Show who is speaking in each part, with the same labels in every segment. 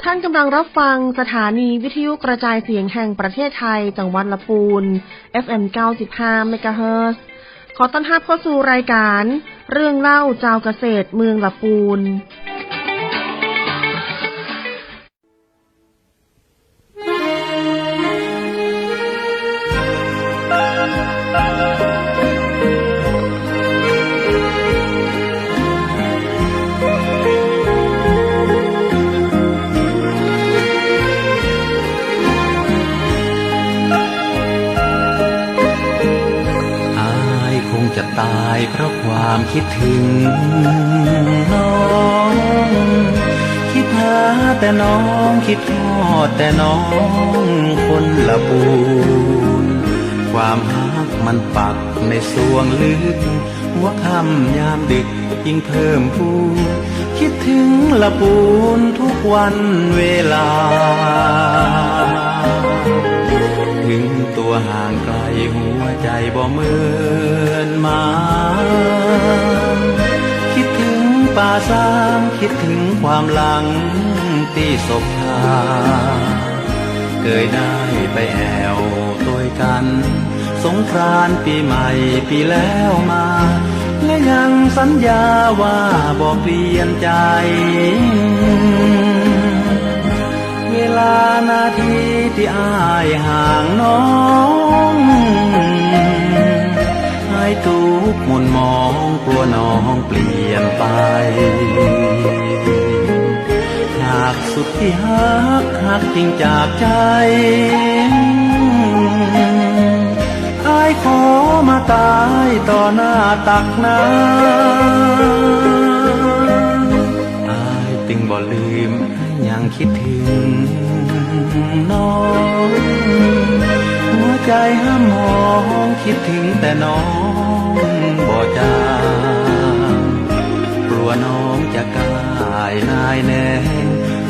Speaker 1: ท่านกำลังรับฟังสถานีวิทยุกระจายเสียงแห่งประเทศไทยจังหวัดลำพูน FM 95 เมกะเฮิรตซ์ขอต้อนรับเข้าสู่รายการเรื่องเล่าเจ้าเกษตรเมืองลำพูน
Speaker 2: จะตายเพราะความคิดถึงน้องคิดหาแต่น้องคิดทอดแต่น้องคนละปูนความหักมันปักในสวงลึกหัวค่ำยามดึกยิ่งเพิ่มพูนคิดถึงละปูนทุกวันเวลาถึงตัวห่างไกลหัวใจบ่เหมือนมาคิดถึงป่าสางคิดถึงความหลังที่ศพทาเคยได้ไปแอวตัวกันสงกรานต์ปีใหม่ปีแล้วมาและยังสัญญาว่าบ่เปลี่ยนใจเวลานาทีที่อ้ายห่างน้องให้ทุกข์หม่นมองกลัวน้องเปลี่ยนไปหากสุดที่หักจริงจากใจอ้ายขอมาตายต่อหน้าตักน้ำอ้ายจึงบ่ลืมยังคิดถึงน้องหัวใจห้ามมองคิดถึงแต่น้องบ่จางกลัวน้องจะกายนายแน่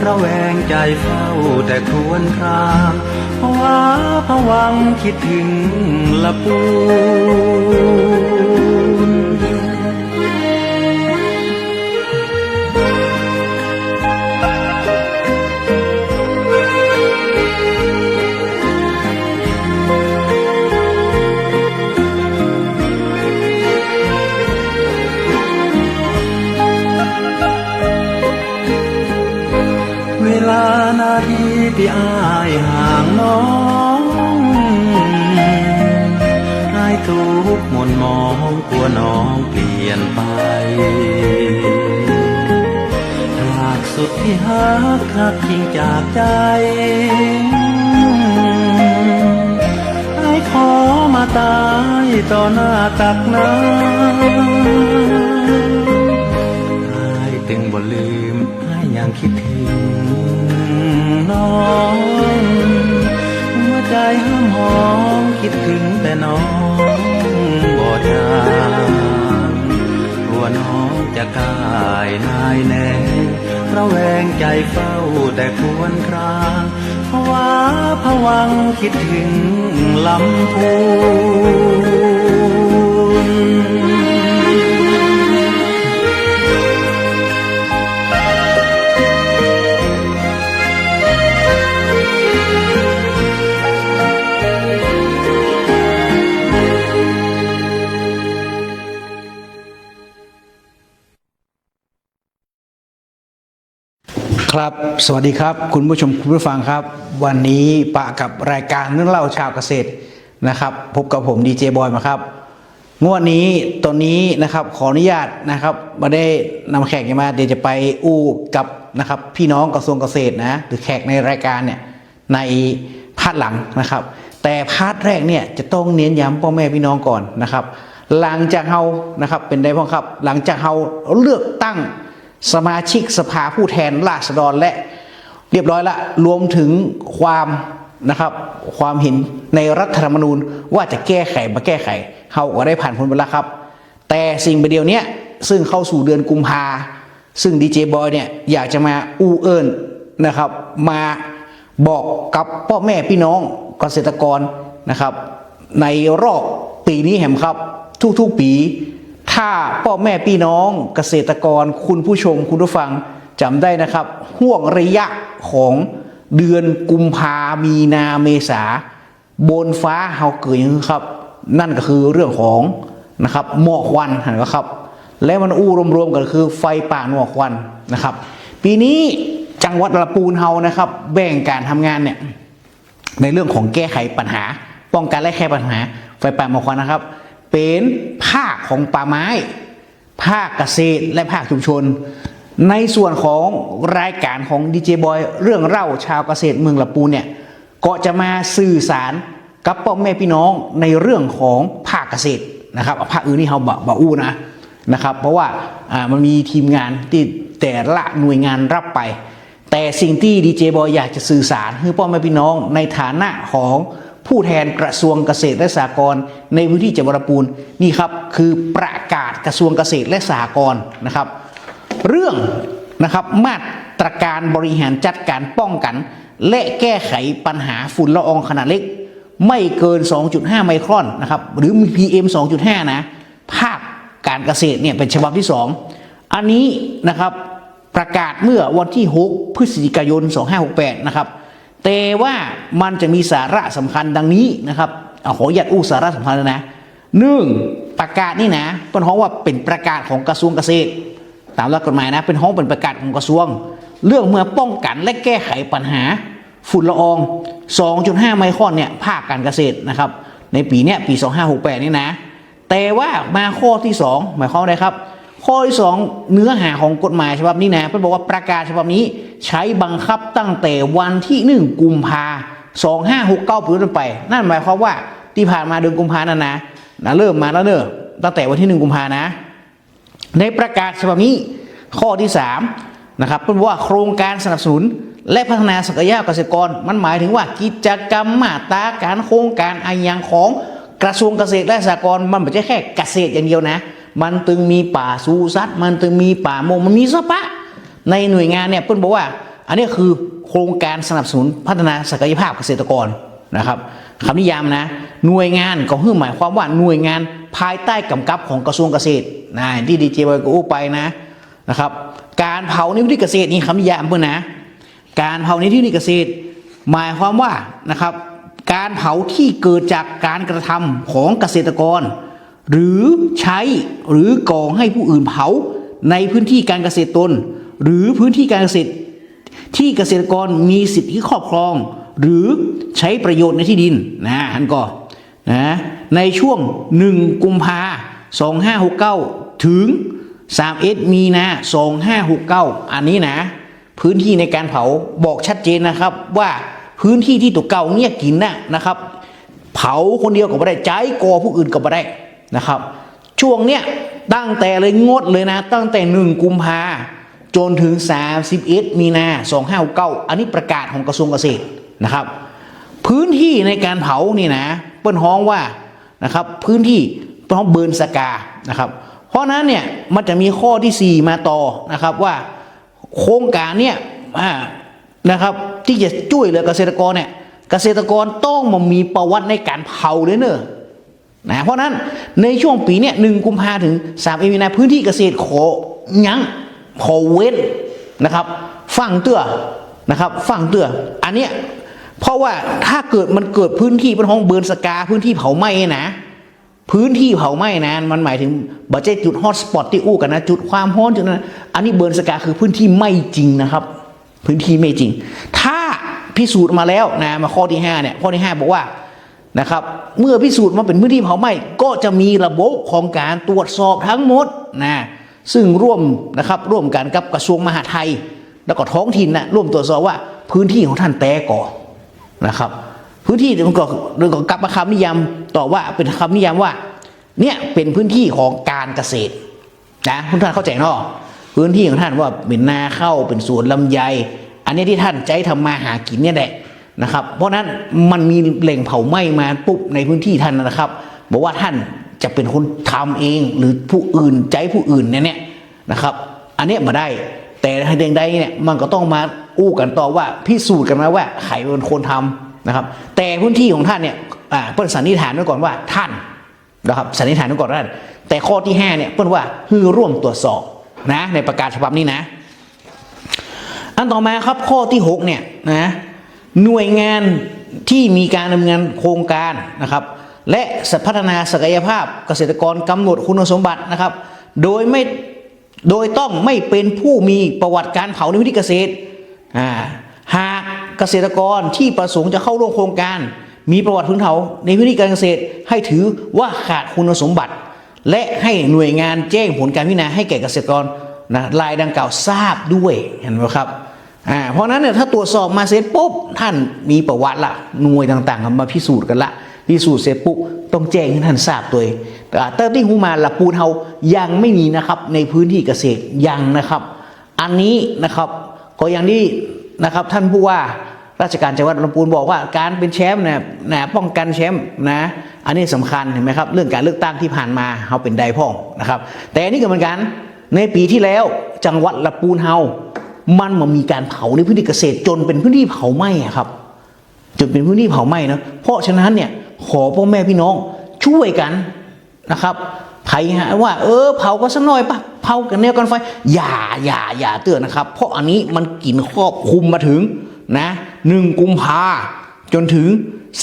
Speaker 2: ระแวงใจเฝ้าแต่ครวญครางภาวะผวังคิดถึงละปูนเวลานาทีที่อ้ายห่างน้องอ้ายทุกข์หม่นมองกลัวน้องเปลี่ยนไปหากสุดที่หักจริงจากใจอ้ายขอมาตายต่อหน้าตักน้ำอ้ายจึงบ่ลืมอ้ายยังคิดถึงน้องหัวใจห้ามมองคิดถึงแต่น้องบ่จางกลัวน้องจะกายนายแน่ระแวงใจเฝ้าแต่ครวญครางภาวะผวังคิดถึงลำพูน
Speaker 3: ครับสวัสดีครับคุณผู้ชมคุณผู้ฟังครับวันนี้ปะกับรายการเรื่องเล่าชาวเกษตรนะครับพบกับผมดีเจบอยมาครับงวดนี้ตอนนี้นะครับขออนุญาตนะครับมาได้นำแขกมาเดี๋ยวจะไปอู้กับนะครับพี่น้องกระทรวงเกษตรนะหรือแขกในรายการเนี่ยในพาร์ทหลังนะครับแต่พาร์ทแรกเนี่ยจะต้องเน้นย้ำพ่อแม่พี่น้องก่อนนะครับหลังจากเฮานะครับเป็นได้พ่อครับหลังจากเฮาเลือกตั้งสมาชิกสภาผู้แทนราษฎรและเรียบร้อยละรวมถึงความนะครับความเห็นในรัฐธรรมนูญว่าจะแก้ไขมาแก้ไขเขาก็ได้ผ่านพ้นไปแล้วครับแต่สิ่งประเดียวนี้ซึ่งเข้าสู่เดือนกุมภาซึ่งดีเจบอยเนี่ยอยากจะมาอู้เอิญนะครับมาบอกกับพ่อแม่พี่น้องเกษตรกรนะครับในรอบปีนี้แหมครับทุกๆปี ถ้าพ่อแม่พี่น้องเกษตรกรคุณผู้ชมคุณผู้ฟัง จำได้นะครับห่วงระยะของเดือนกุมภามีนาเมษาบนฟ้าเฮาเกิดยังครับนั่นก็คือเรื่องของนะครับหมอกควันเห็นไหมครับและมันอู้รวมๆกันคือไฟป่าหมอกควันนะครับปีนี้จังหวัดลำพูนเฮานะครับแบ่งการทำงานเนี่ยในเรื่องของแก้ไขปัญหาป้องกันและแก้ปัญหาไฟป่าหมอกควันนะครับเป็นภาคของป่าไม้ภาคเกษตรและภาคชุมชนในส่วนของรายการของดีเจบอยเรื่องเล่าชาวเกษตรเมืองลำพูนเนี่ยก็จะมาสื่อสารกับพ่อแม่พี่น้องในเรื่องของภาคเกษตรนะครับภาคอื่นนี่เขาบ่อู้นะครับเพราะว่ามันมีทีมงานที่แต่ละหน่วยงานรับไปแต่สิ่งที่ดีเจบอยอยากจะสื่อสารให้พ่อแม่พี่น้องในฐานะของผู้แทนกระทรวงเกษตรและสหกรณ์ในพื้นที่จังหวัดลำพูนนี่ครับคือประกาศกระทรวงเกษตรและสหกรณ์นะครับเรื่องนะครับมาตรการบริหารจัดการป้องกันและแก้ไขปัญหาฝุ่นละอองขนาดเล็กไม่เกิน 2.5 ไมครอนนะครับหรือมี PM 2.5 นะภาคการเกษตรเนี่ยเป็นฉบับที่ 2อันนี้นะครับประกาศเมื่อวันที่ 6 พฤศจิกายน 2568 นะครับแต่ว่ามันจะมีสาระสำคัญดังนี้นะครับขออนุญาตสาระสำคัญนะ1ประกาศนี่นะเป็นเพราะว่าเป็นประกาศของกระทรวงเกษตรตามหลักกฎหมายนะเป็นเป็นประกาศของกระทรวงเรื่องเมื่อป้องกันและแก้ไขปัญหาฝุ่นละออง 2.5 ไมครอนเนี่ยภาคการเกษตรนะครับในปีเนี้ยปี 2568 นี่นะแต่ว่ามาข้อที่ 2หมายความว่าอะไรครับข้อที่ 2เนื้อหาของกฎหมายฉบับนี้นะเพิ่นบอกว่าประกาศฉบับนี้ใช้บังคับตั้งแต่วันที่1กุมภา2569เป็นต้นไปนั่นหมายความว่าที่ผ่านมาเดือนกุมภานั่นนะเริ่มมาแล้วเนอะตั้งแต่วันที่1กุมภานะในประกาศฉบับนี้ข้อที่3นะครับเป็นว่าโครงการสนับสนุนและพัฒนาศักยภาพเกษตรกรมันหมายถึงว่ากิจกรรมมาตราการโครงการอายังของกระทรวงเกษตรและสหกรณ์มันไม่ใช่แค่เกษตรอย่างเดียวนะมันตึงมีป่าสูสัตว์มันตึงมีป่าโมงมันมีสปะในหน่วยงานเนี่ยเพิ่นบอกว่าอันนี้คือโครงการสนับสนุนพัฒนาศักยภาพเกษตรกรนะครับคำนิยามนะหน่วยงานก็คือหมายความว่าหน่วยงานภายใต้กำกับของกระทรวงเกษตรนะที่ดีเจบอยก็อู้ไปนะครับการเผาในพื้นที่เกษตรนี่คำนิยามเพื่อนนะการเผาในที่นี่เกษตรหมายความว่านะครับการเผาที่เกิดจากการกระทำของเกษตรกรหรือใช้หรือก่อให้ผู้อื่นเผาในพื้นที่การเกษตรตนหรือพื้นที่การเกษตรที่เกษตรกรมีสิทธิครอบครองหรือใช้ประโยชน์ในที่ดินอันก่อนในช่วง1กุมภา2569ถึง31มีนา2569อันนี้นะพื้นที่ในการเผาบอกชัดเจนนะครับว่าพื้นที่ที่ตัวเก่าเนี่ยกินนะครับเผาคนเดียวก็ไม่ได้ใจก่อผู้อื่นก็ไม่ได้นะครับช่วงเนี้ยตั้งแต่เลยงดเลยนะตั้งแต่1กุมภาจนถึง31มีนา2569อันนี้ประกาศของกระทรวงเกษตรนะครับพื้นที่ในการเผานี่นะเปิ้นฮ้องว่านะครับพื้นที่เปิ้นฮ้องเบิร์นสกานะครับเพราะนั้นเนี่ยมันจะมีข้อที่4มาต่อนะครับว่าโครงการเนี่ยนะครับที่จะช่วยเหลือเกษตรกรเนี่ยเกษตรกรต้องมามีประวัติในการเผาเลยเนอะนะเพราะนั้นในช่วงปีเนี่ย1กุมภาถึง3มีนาพื้นที่เกษตรขอเว้นนะครับฟังเตื้อนะครับฟังเตื้ออันเนี้ยเพราะว่าถ้าเกิดมันเกิดพื้นที่เป็นห้องเบิร์นสกาพื้นที่เผาไหม้นะพื้นที่เผาไหม้นะมันหมายถึงบัจเจจุดฮอตสปอตที่อู้กันนะจุดความร้อนจุดนั้นอันนี้เบิร์นสกาคือพื้นที่ไม่จริงนะครับพื้นที่ไม่จริงถ้าพิสูจน์มาแล้วนะมาข้อที่5เนี่ยข้อที่5บอกว่านะครับเมื่อพิสูจน์มาเป็นพื้นที่เผาไหม้ก็จะมีระบบของการตรวจสอบทั้งหมดนะซึ่งร่วมกันกับกระทรวงมหาดไทยแล้วก็ท้องถิ่นร่วมตรวจสอบว่าพื้นที่ของท่านแต่ก่อนะครับพื้นที่มันก็กลับมาคำนิยามต่อว่าเป็นคำนิยามว่าเนี่ยเป็นพื้นที่ของการเกษตรนะทุกท่านเข้าใจเนาะพื้นที่ของท่านว่าเป็นนาข้าวเป็นสวนลำไยอันนี้ที่ท่านใจทำมาหากินเนี่ยแหละนะครับเพราะนั้นมันมีแหล่งเผาไหม้มาปุ๊บในพื้นที่ท่านนะครับบอกว่าท่านจะเป็นคนทำเองหรือผู้อื่นใจผู้อื่นเนี่ยนะครับอันนี้มาได้แต่ใดๆเนี่ยมันก็ต้องมาอู้กันต่อว่าพิสูจน์กันมาว่าใครเป็นคนทำนะครับแต่พื้นที่ของท่านเนี่ยเปิ้ลสันนิษฐานไว้ก่อนว่าท่านนะครับสันนิษฐานไว้ก่อนว่าแต่ข้อที่5เนี่ยเปิ้ลว่าคือร่วมตรวจสอบนะในประกาศฉบับนี้นะ อันต่อมาครับข้อที่6เนี่ยนะหน่วยงานที่มีการดำเนินโครงการนะครับและพัฒนาศักยภาพเกษตรกรกำหนดคุณสมบัตินะครับโดยต้องไม่เป็นผู้มีประวัติการเผาในพื้นที่เกษตรหากเกษตรกรที่ประสงค์จะเข้าร่วมโครงการมีประวัติพื้นเผาในพื้นที่การเกษตรให้ถือว่าขาดคุณสมบัติและให้หน่วยงานแจ้งผลการพิจารณาให้แก่เกษตรกรนะรายดังกล่าวทราบด้วยเห็นไหมครับเพราะนั้นเนี่ยถ้าตรวจสอบมาเสร็จปุ๊บท่านมีประวัติละหน่วยต่างๆมาพิสูจน์กันละพิสูจน์เสร็จปุ๊บต้องแจ้งให้ท่านทราบตัวแต่ที่หูมาละปูนเฮายังไม่มีนะครับในพื้นที่เกษตรยังนะครับอันนี้นะครับก็อย่างนี้นะครับท่านผู้ว่าราชการจังหวัดลำพูนบอกว่าการเป็นแชมป์นะป้องกันแชมป์นะอันนี้สำคัญเห็นไหมครับเรื่องการเลือกตั้งที่ผ่านมาเขาเป็นไดพ่องนะครับแต่อันนี้ก็เหมือนกันในปีที่แล้วจังหวัดลำพูนเฮามันมีการเผาในพื้นที่เกษตรจนเป็นพื้นที่เผาไหม้ครับจนเป็นพื้นที่เผาไหม้นะเพราะฉะนั้นเนี่ยขอพ่อแม่พี่น้องช่วยกันนะครับใครฮะว่าเผาก็สักหน่อยปะเผากันแนวกันไฟอย่าเตือนนะครับเพราะอันนี้มันกินครอบคลุมมาถึงนะ1 กุมภาจนถึง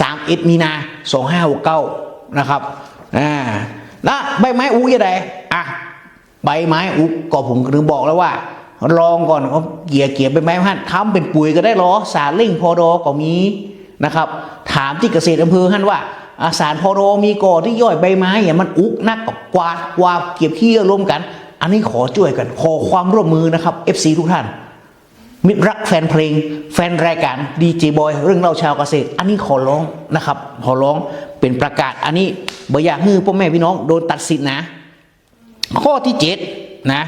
Speaker 3: 31 มีนา 2569นะครับแล้วใบไม้อุ้ยอะไรใบไม้อุ้ก็ผมถึงบอกแล้วว่าลองก่อนเกี่ยใบไม้ท่านทำเป็นปุ๋ยก็ได้หรอสารเล่งพอดอก็มีนะครับถามที่เกษตรอำเภอท่านว่าสารพอดอมีก่อที่ย่อยใบไม้อย่างมันอุกนักกับกวาดเก็บขี้รวมกันอันนี้ขอช่วยกันขอความร่วมมือนะครับ FC ทุกท่านมิตรรักแฟนเพลงแฟนรายการดีเจบอยเรื่องเล่าชาวเกษตรอันนี้ขอร้องนะครับขอร้องเป็นประกาศอันนี้บ่อยากให้พ่อแม่พี่น้องโดนตัดสิทธินะข้อที่7นะ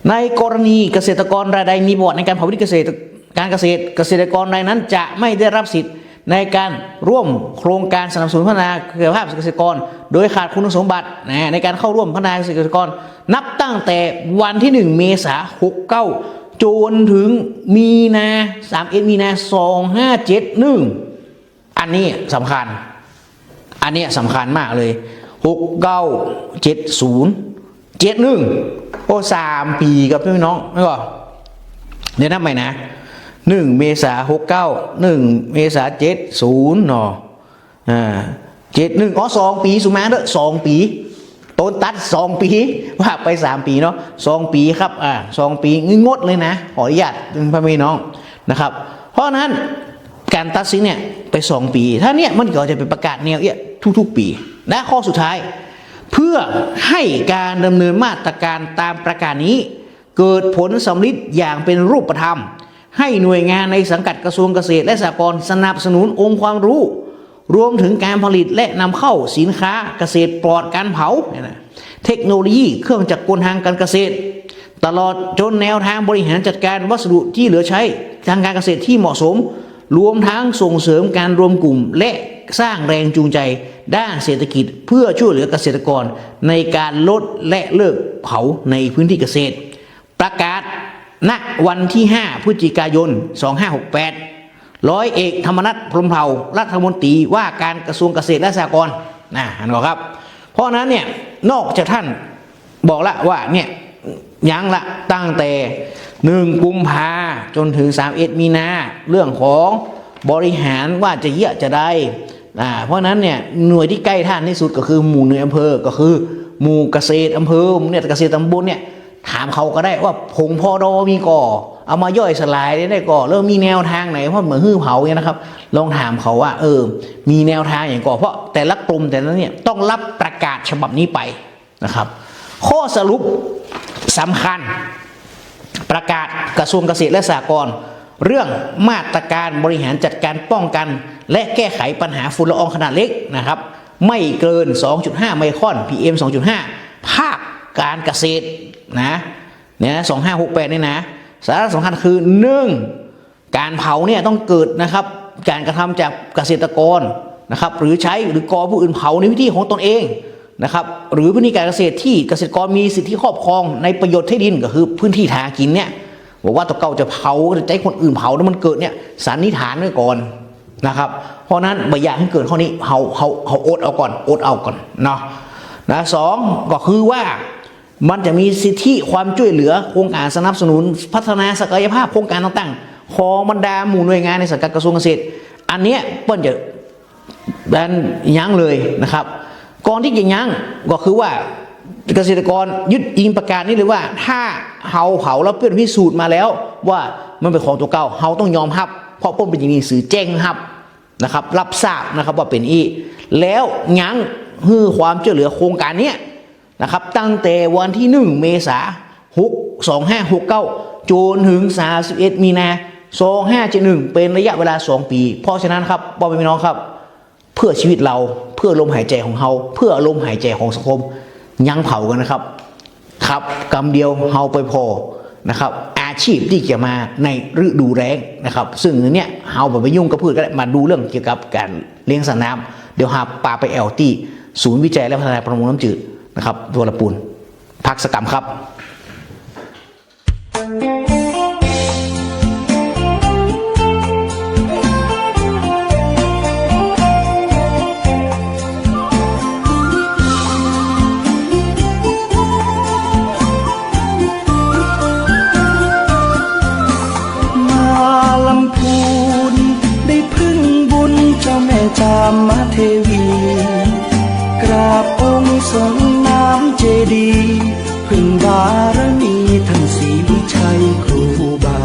Speaker 3: ในกรณีเกษตรกรรายใดมีประวัติในการเผาพื้นที่เกษตรเกษตรกรรายนั้นจะไม่ได้รับสิทธิ์ในการร่วมโครงการสนับสนุนพัฒนาศักยภาพเกษตรกรโดยขาดคุณสมบัติในการเข้าร่วมพัฒนาเกษตรกรนับตั้งแต่วันที่1 เมษายน 69จนถึงมีนา31 มีนา 2571อันนี้สำคัญมากเลย69 70 713 ปีกับพี่น้องไม่ก่อนเดี๋ยวนับใหม่นะ1 เมษายน 69 1 เมษายน 70เนาะ71 2 ปีสุมาเด้อ2 ปีต้นตัด2 ปีว่าไป3 ปีเนาะ2 ปีครับ2 ปีงดเลยนะขออนุญาตพ่อแม่พี่น้องนะครับเพราะนั้นการตัดสินเนี่ยไป2 ปีถ้าเนี่ยมันก็จะเป็นประกาศแนวทุกๆปีและข้อสุดท้ายเพื่อให้การดำเนินมาตรการตามประกาศนี้เกิดผลสำลิดอย่างเป็นรูปธรรมให้หน่วยงานในสังกัดกระทรวงเกษตรและสหกรณ์สนับสนุนองค์ความรู้รวมถึงการผลิตและนำเข้าสินค้าเกษตรปลอดการเผาเทคโนโลยีเครื่องจักรกลทางการเกษตรตลอดจนแนวทางบริหารจัดการวัสดุที่เหลือใช้ทางการเกษตรที่เหมาะสมรวมทั้งส่งเสริมการรวมกลุ่มและสร้างแรงจูงใจด้านเศรษฐกิจเพื่อช่วยเหลือเกษตรกรในการลดและเลิกเผาในพื้นที่เกษตรประกาศณวันที่5 พฤศจิกายน 2568ร้อยเอกธรรมนัสพรหมเผ่ารัฐมนตรีว่าการกระทรวงเกษตรและสหกรณ์เห็นไหมครับเพราะนั้นเนี่ยนอกจากท่านบอกละว่าเนี่ยยังละตั้งแต่1 กุมภาจนถึง31 มีนาเรื่องของบริหารว่าจะเยอะจะได้เพราะนั้นเนี่ยหน่วยที่ใกล้ท่านที่สุดก็คือหมู่ในอำเภอก็คือหมู่เกษตรอำเภอเนี่ยเกษตรตำบลเนี่ยถามเขาก็ได้ว่าผงพอดอมีก่อเอามาย่อยสลายได้ก่อเริ่มมีแนวทางไหนเพราะเหมือนหื้อเผาเนี่ยนะครับลองถามเขาว่ามีแนวทางอย่างก่อเพราะแต่ละกลุ่มแต่ละเนี่ยต้องรับประกาศฉบับนี้ไปนะครับข้อสรุปสำคัญประกาศกระทรวงเกษตรและสหกรณ์เรื่องมาตรการบริหารจัดการป้องกันและแก้ไขปัญหาฝุ่นละอองขนาดเล็กนะครับไม่เกิน 2.5 ไมครอน PM 2.5 ภาคการเกษตรเนี่ย2568นี่นะสาระสำคัญคือ1การเผาเนี่ยต้องเกิดนะครับการกระทำจากเกษตรกรนะครับหรือใช้หรือก่อผู้อื่นเผาในวิธีของตนเองนะครับหรือพื้นที่การเกษตรที่เกษตรกรมีสิทธิครอบครองในประโยชน์ที่ดินก็คือพื้นที่ทากินเนี่ยบอกว่าตัวเก่าจะเผาจะให้คนอื่นเผาแล้วมันเกิดเนี่ยสันนิษฐานไว้ก่อนนะครับเพราะนั้นไม่อยากให้เกิดข้อนี้เขาอดเอาก่อนเนาะ2ก็คือว่า มันจะมีสิทธิความช่วยเหลือโครงการสนับสนุนพัฒนาศักยภาพโครงการต่างๆของบรรดาหมู่หน่วยงานในสังกัดกระทรวงเกษตรอันเนี้ยเปิ้ลจะแบนยั้งเลยนะครับก่อนที่จะยั้งก็คือว่าเกษตรกรยึดอิงประกาศนี้เลยว่าถ้าเฮาเผาแล้วเปิ้ลพิสูจน์มาแล้วว่ามันเป็นของตัวเก่าเฮาต้องยอมรับเพราะเปิ้ลเป็นอย่างนี้สื่อแจ้งครับนะครับรับทราบนะครับว่าเป็นอีแล้วยั้งฮือความช่วยเหลือโครงการเนี้ยนะครับตั้งแต่วันที่1 เมษายน 2569จนถึง31 มีนาคม 2571เป็นระยะเวลา2 ปีเพราะฉะนั้นครับพ่อแม่พี่น้องครับเพื่อชีวิตเราเพื่อลมหายใจของเราเพื่อลมหายใจของสังคมยังเผากันนะครับครับกรรมเดียวเฮาไปพอนะครับอาชีพที่จะมาในฤดูแล้งนะครับซึ่งเนี้ยเฮาไปยุ่งกับพืชก็ได้มาดูเรื่องเกี่ยวกับการเลี้ยงสัตว์น้ำเดี๋ยวหาปลาไปแอลตี้ศูนย์วิจัยและพัฒนาประมงน้ำจืดนะครับตัวละปูนพักสกรรมครับ
Speaker 4: จามเทวีกราบองค์ทรงน้ำเจดีย์พึ่งบารมีท่านศรีวิชัยครูบา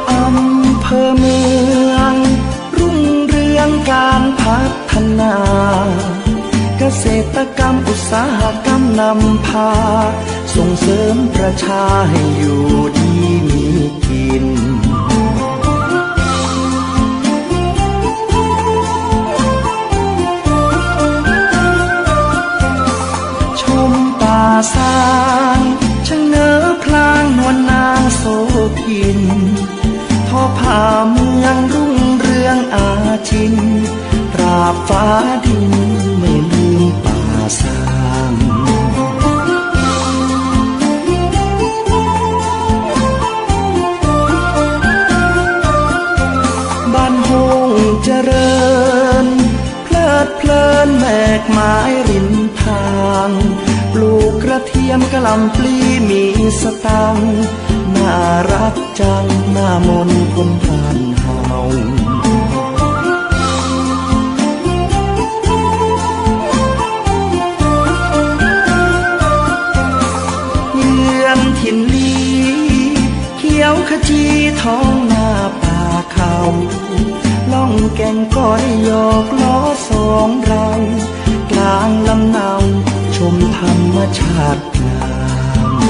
Speaker 4: อำเภอเมืองรุ่งเรืองการพัฒนาเกษตรกรรมอุตสาหกรรมนำพาส่งเสริมประชาให้อยู่ดีมีกินชมป่าสางชะเง้อพลางนวลนางโสพินทอผ้าเมืองรุ่งเรืองอาชินตราบฟ้าดินไม่ลืมป่าสางเจริญเพลิดเพลินแมกไม้ริมทางปลูกกระเทียมกะหล่ำปลีมีสตังค์น่ารักจังหน้ามนต์คนบ้านเฮาเยือนถิ่นลีเขียวขจีท้องนาป่าเขาล่องแก่งก้อยหยอกล้อสองเรากลางลำเนาชมธรรมชาติงาม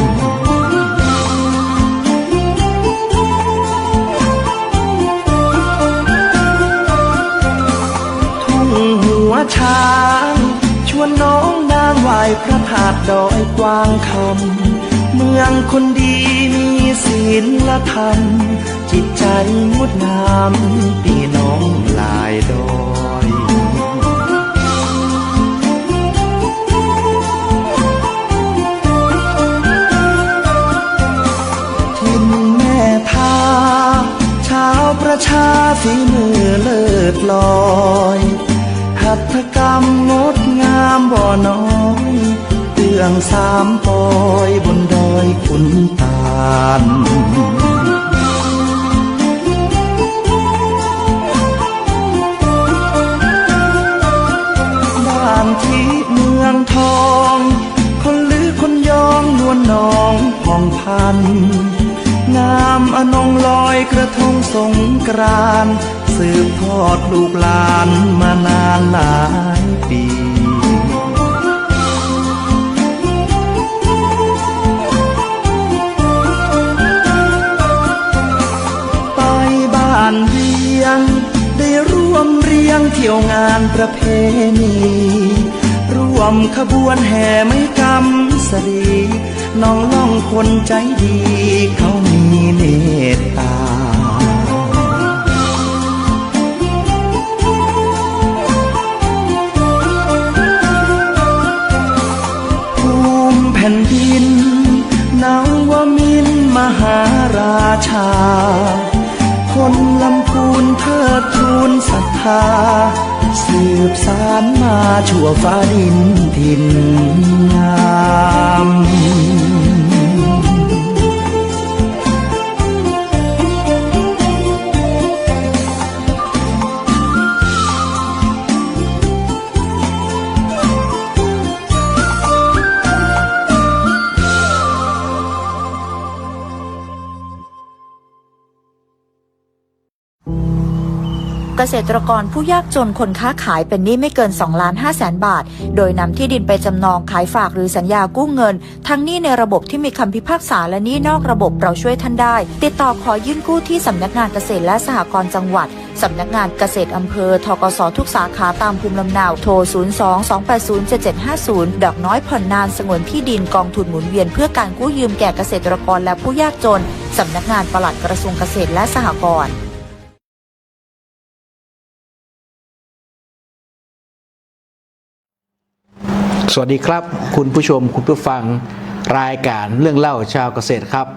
Speaker 4: ทุ่งหัวช้างชวนน้องนางไหว้พระธาตุดอยกวางคำเมืองคนดีมีศีลธรรมจิตใจงดงามพี่น้องลายดอยถิ่นแม่ทาชาวประชาฝีมือเลิศลอยหัตถกรรมงดงามบ่อน้อยเรื่อง3 ปอยบนดอยขุนตาลบ้านที่เมืองทองคนลือคนยองนวลน้องผ่องพันงามอนงลอยกระทงสงกรานต์สืบทอดลูกหลานมานานหลายปีบ้านเวียงได้ร่วมเรียงเที่ยวงานประเพณีร่วมขบวนแห่ไม้กำสรีน้องล่องคนใจดีเขามีเมตตาภูมิแผ่นดินนวมินทร์มหาราชาค คนลำพูนเทิดทูนศรัทธาสืบสานมาชั่วฟ้าดินถิ่นงาม
Speaker 5: เกษตรกรผู้ยากจนคนค้าขายเป็นหนี้ไม่เกิน 2,500,000 บาทโดยนำที่ดินไปจำนองขายฝากหรือสัญญากู้เงินทั้งหนี้ในระบบที่มีคำพิพากษาและหนี้นอกระบบเราช่วยท่านได้ติดต่อขอยื่นกู้ที่สำนักงานเกษตรและสหกรณ์จังหวัดสำนักงานเกษตรอำเภอธกสทุกสาขาตามภูมิลำเนาโทร 02-280-7750 ดอกน้อยผ่อนนานสงวนที่ดินกองทุนหมุนเวียนเพื่อการกู้ยืมแก่เกษตรกรและผู้ยากจนสำนักงานปลัดกระทรวงเกษตรและสหกรณ์
Speaker 3: สวัสดีครับคุณผู้ชมคุณผู้ฟังรายการเรื่องเล่าชาวเกษตรครับ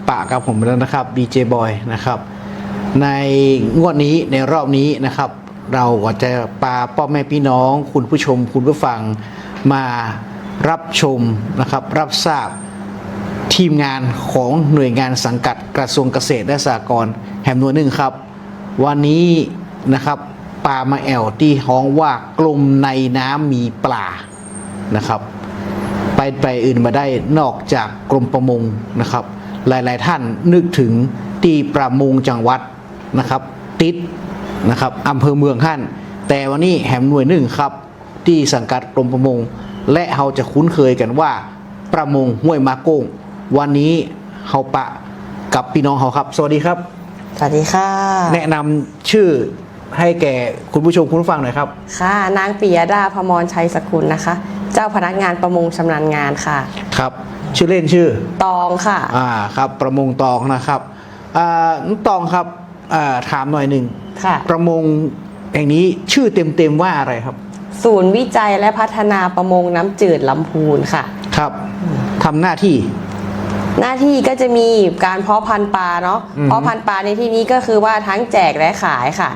Speaker 3: ปะกับผมแล้วนะครับดีเจบอยนะครับในงวดนี้ในรอบนี้นะครับเราก็จะพาพ่อแม่พี่น้องคุณผู้ชมคุณผู้ฟังมารับชมนะครับรับทราบทีมงานของหน่วยงานสังกัดกระทรวงเกษตรและสหกรณ์แห่งหน่วยหนึ่งครับวันนี้นะครับปลามาแอลที่ฮ้องว่ากลมในน้ำมีปลานะครับไปอื่นมาได้นอกจากกรมประมงนะครับหลายๆท่านนึกถึงตีประมงจังหวัดนะครับติดนะครับอำเภอเมืองท่านแต่วันนี้แหมหน่วยหนึ่งครับที่สังกัดกรมประมงและเราจะคุ้นเคยกันว่าประมงห้วยมาโก้งวันนี้เขาปะกับพี่น้องเขาครับสวัสดีครับ
Speaker 6: สวัสดีค่ะ
Speaker 3: แนะนำชื่อให้แก่คุณผู้ชมคุณผู้ฟังหน่อยครับ
Speaker 6: ค่ะนางปิยดาพมรชัยสกุลนะคะเจ้าพนักงานประมงชำนาญงานค่ะ
Speaker 3: ครับชื่อเล่นชื่อ
Speaker 6: ตองค่ะ
Speaker 3: ครับประมงตองนะครับตองครับถามหน่อยหนึ่ง
Speaker 6: ค่ะ
Speaker 3: ประมงแห่งนี้ชื่อเต็มๆว่าอะไรครับ
Speaker 6: ศูนย์วิจัยและพัฒนาประมงน้ำจืดลำพูนค่ะ
Speaker 3: ครับทำหน้าที่
Speaker 6: ก็จะมีการเพาะพันธุ์ปลาเนาะเพาะพันธุ์ปลาในที่นี้ก็คือว่าทั้งแจกและขายค่ะ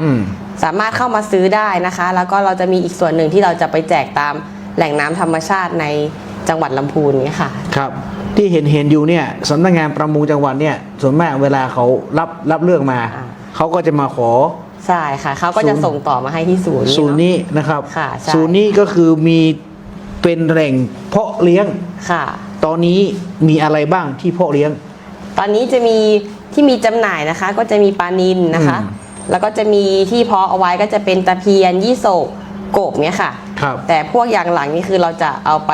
Speaker 6: สามารถเข้ามาซื้อได้นะคะแล้วก็เราจะมีอีกส่วนหนึ่งที่เราจะไปแจกตามแหล่งน้ำธรรมชาติในจังหวัดลำพูนนี้ค่ะ
Speaker 3: ครับที่เห็นอยู่เนี่ยสำนักงานประมงจังหวัดเนี่ยส่วนมากเวลาเขารับเรื่องมาเขาก็จะมาขอ
Speaker 6: ใช่ค่ะเขาก็จะส่งต่อมาให้ที่ศูนย์
Speaker 3: นี้นะครับ
Speaker 6: ค่ะ
Speaker 3: ศูนย์นี้ก็คือมีเป็นแหล่งเพาะเลี้ยง
Speaker 6: ค่ะ
Speaker 3: ตอนนี้มีอะไรบ้างที่เพาะเลี้ยง
Speaker 6: ตอนนี้จะมีที่มีจำหน่ายนะคะก็จะมีปลานิลนะคะแล้วก็จะมีที่เพาะเอาไว้ก็จะเป็นตะเพียนยี่โศกกบเนี่ยค่ะแต่พวกอย่างหลังนี่คือเราจะเอาไป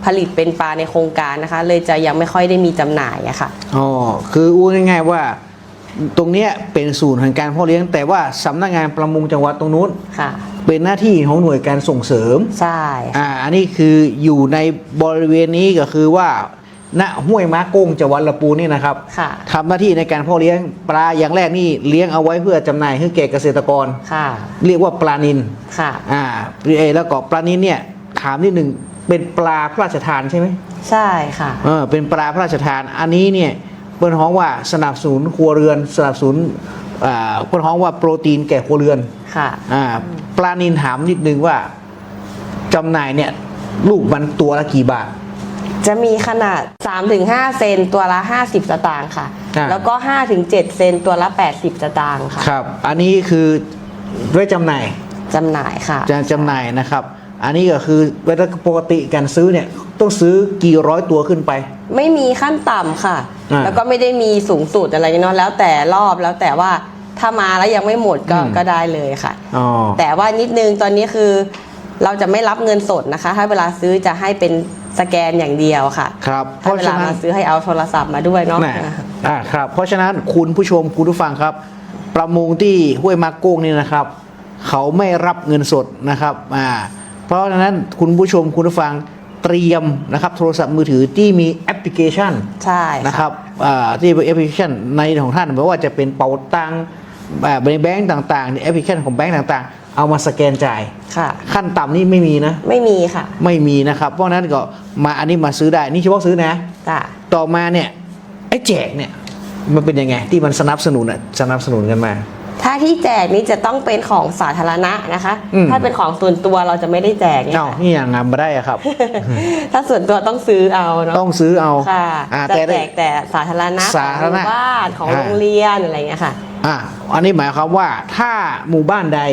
Speaker 6: ผลิตเป็นปลาในโครงการนะคะเลยจะยังไม่ค่อยได้มีจำหน่ายอะค่ะ
Speaker 3: คืออู้ง่ายๆว่าตรงเนี้ยเป็นศูนย์แห่งการเพาะเลี้ยงแต่ว่าสำนักงานประมงจังหวัดตรงนู้นเป็นหน้าที่ของหน่วยการส่งเสริม
Speaker 6: ใช่
Speaker 3: อันนี้คืออยู่ในบริเวณนี้ก็คือว่าณห้วยม้าโก้งจังหวัดลำพูนนี่นะครับทำหน้าที่ในการเพาะเลี้ยงปลาอย่างแรกนี่เลี้ยงเอาไว้เพื่อจำหน่ายให้แก่เกษตรกรเรียกว่าปลานิลแล้วก็ปลานิลเนี่ยถามนิดหนึ่งเป็นปลาพระราชทานใช่ไหม
Speaker 6: ใช่ค่ะ
Speaker 3: เป็นปลาพระราชทานอันนี้เนี่ยเปิ้นฮ้องว่าสนับสนุนครัวเรือนสนับสนุนเปิ้นฮ้องว่าโปรตีนแก่ครัวเรือน
Speaker 6: ค่ะ
Speaker 3: ปลานิลถามนิดนึงว่าจำหน่ายเนี่ยลูกมันตัวละกี่บาท
Speaker 6: จะมีขนาด 3-5 เซนตัวละ50สตางค์ค่ะแล้วก็ 5-7 เซนตัวละ80สตางค์ค่ะ
Speaker 3: ครับอันนี้คือด้วยจำหน่าย
Speaker 6: ค่ะ
Speaker 3: จะจำหน่ายนะครับอันนี้ก็คือเวลาปกติการซื้อเนี่ยต้องซื้อกี่ร้อยตัวขึ้นไป
Speaker 6: ไม่มีขั้นต่ำค่ะแล้วก็ไม่ได้มีสูงสุดอะไรเนาะแล้วแต่รอบแล้วแต่ว่าถ้ามาแล้วยังไม่หมดก็ได้เลยค่ะแต่ว่านิดนึงตอนนี้คือเราจะไม่รับเงินสดนะคะถ้าเวลาซื้อจะให้เป็นสแกนอย่างเดียวค่ะ
Speaker 3: ครับ
Speaker 6: ถ้าเวลามาซื้อให้เอาโทรศัพท์มาด้วยเนาะ
Speaker 3: ครับเพราะฉะนั้นคุณผู้ชมคุณผู้ฟังครับประมงที่ห้วยมาโก้งนี่นะครับเขาไม่รับเงินสดนะครับเพราะฉะนั้นคุณผู้ชมคุณผู้ฟังเตรียมนะครับโทรศัพท์มือถือที่มีแอปพลิเคชัน
Speaker 6: ใช่
Speaker 3: นะครับที่เป็นแอปพลิเคชันในของท่านไม่ว่าจะเป็นเป๋าตังค์แบงก์ต่างๆแอปพลิเคชันของแบงก์ต่างๆเอามาสแกนจ่ายขั้นต่ำนี่ไม่มีนะ
Speaker 6: ไม่มีค่ะ
Speaker 3: ไม่มีนะครับเพราะนั้นก็มาอันนี้มาซื้อได้นี่เฉพาะซื้อนะต่อมาเนี่ยไอ้แจกเนี่ยมันเป็นยังไงที่มันสนับสนุนกันมา
Speaker 6: ถ้าที่แจกนี้จะต้องเป็นของสาธารณะนะคะ ถ้าเป็นของส่วนตัวเราจะไม่ได้แจก
Speaker 3: เอ้านี่อย่างงานมาได้อะครับ
Speaker 6: ถ้าส่วนตัวต้องซื้อเอาเนาะ
Speaker 3: ต้องซื้อเอา
Speaker 6: ค่ะจะ
Speaker 3: แต่
Speaker 6: แจกแต่สาธารณะ
Speaker 3: สาธารณะ
Speaker 6: ของหมู่บ้านของโรงเรียนอะไรเงี้ยค่ะ
Speaker 3: อันนี้หมายความว่าถ้าหมู่บ้านใด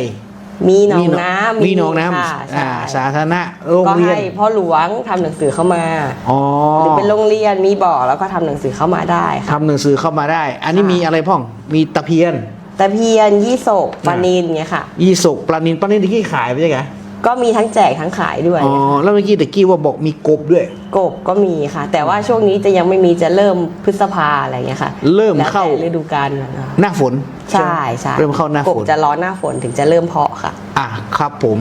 Speaker 6: มีหนองน้ำ
Speaker 3: มีหนองน้
Speaker 6: ค่ะใช่
Speaker 3: ำสาธารณะโรง
Speaker 6: ก็
Speaker 3: เรียน
Speaker 6: ให้พ่อหลวงทำหนังสือเข้ามา
Speaker 3: อ๋อ
Speaker 6: หรือเป็นโรงเรียนมีบ่อแล้วก็ทำหนังสือเข้ามาได้ค่ะ
Speaker 3: ทำหนังสือเข้ามาได้ อันนี้
Speaker 6: ค่ะ
Speaker 3: มีอะไรพ่องมีตะเพียน
Speaker 6: ตะเพียนยี่โศกปลานิลเงี้ยค่ะ
Speaker 3: ยีสกปลานินที่ขายไปใช่ไหม
Speaker 6: ก็มีทั้งแจกทั้งขายด้วย
Speaker 3: อ๋อแล้วเมื่อกี้ตะกี้ว่าบอกมีกบด้วย
Speaker 6: กบก็มีค่ะ แต่ว่าช่วงนี้จะยังไม่มีจะเริ่มพฤษภาอะไรเงี้ยค่ะ
Speaker 3: เริ่มเข้า
Speaker 6: แล้วแต่ฤดูกาลนะคะ
Speaker 3: หน้าฝน
Speaker 6: ใช่ใช่
Speaker 3: เริ่มเข้าหน้าก ฝ
Speaker 6: บ
Speaker 3: น
Speaker 6: จะร้อนหน้าฝนถึงจะเริ่มเพาะค่ะ
Speaker 3: ครับผม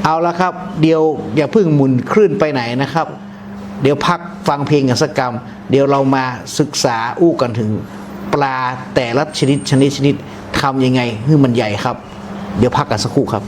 Speaker 3: เอาละครับ เดี๋ยวอย่าเพิ่งหมุนคลื่นไปไหนนะครับ เดี๋ยวพักฟังเพลงกันสักกรรม เดี๋ยวเรามาศึกษาอู้กันถึงปลาแต่ละชนิดทำยังไงให้มันใหญ่ครับ เดี๋ยวพักกันสักครู่ครับ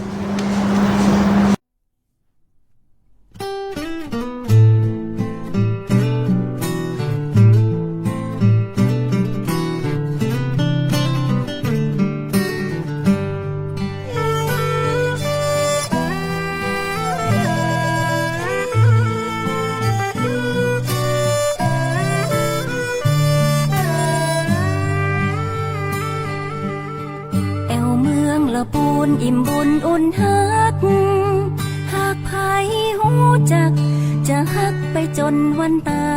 Speaker 7: แอวเมืองละปูนอิ่มบุญอุ่นฮัก หากไผหูจัก จะฮักไปจนวันตา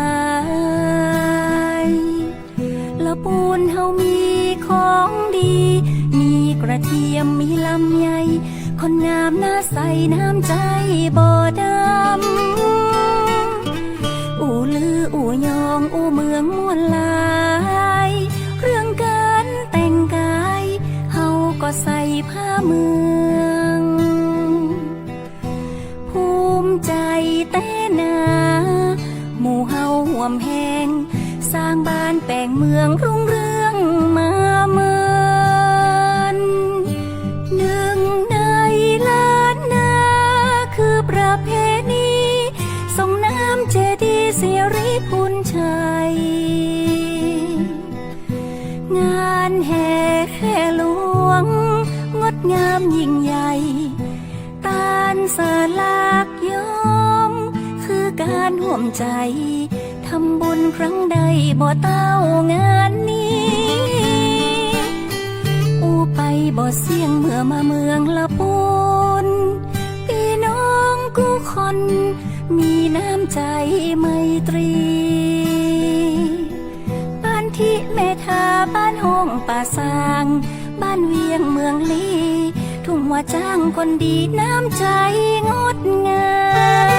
Speaker 7: ยละปูนเฮามีของดี มีกระเทียมมีลำไยคนงามหน้าใสน้ำใจบ่ดำอู่ลืออู่ยองอู่เมืองมวลลายเรื่องการแต่งกายเฮาก็ใส่ผ้าเมืองภูมิใจแต่นาหมู่เฮาห่วมแหงสร้างบ้านแปลงเมืองรุ่งเรืองมาเมินหนึ่งในล้านนาคือประเพณีส่งน้ำเจดีย์สิริพุนชัยงานแห่แค่หลวงงดงามยิ่งใหญ่ตานสลากยอมคือการห่วมใจทำบุญครั้งใดบ่เต้างานนี้อูไปบ่เสี่ยงเมื่อมาเมืองละปูนพี่น้องกู้คนมีน้ำใจไมตรีบ้านที่เมทาบ้านห้องป่าสางบ้านเวียงเมืองลีทุ่งหัวจ้างคนดีน้ำใจงดงาม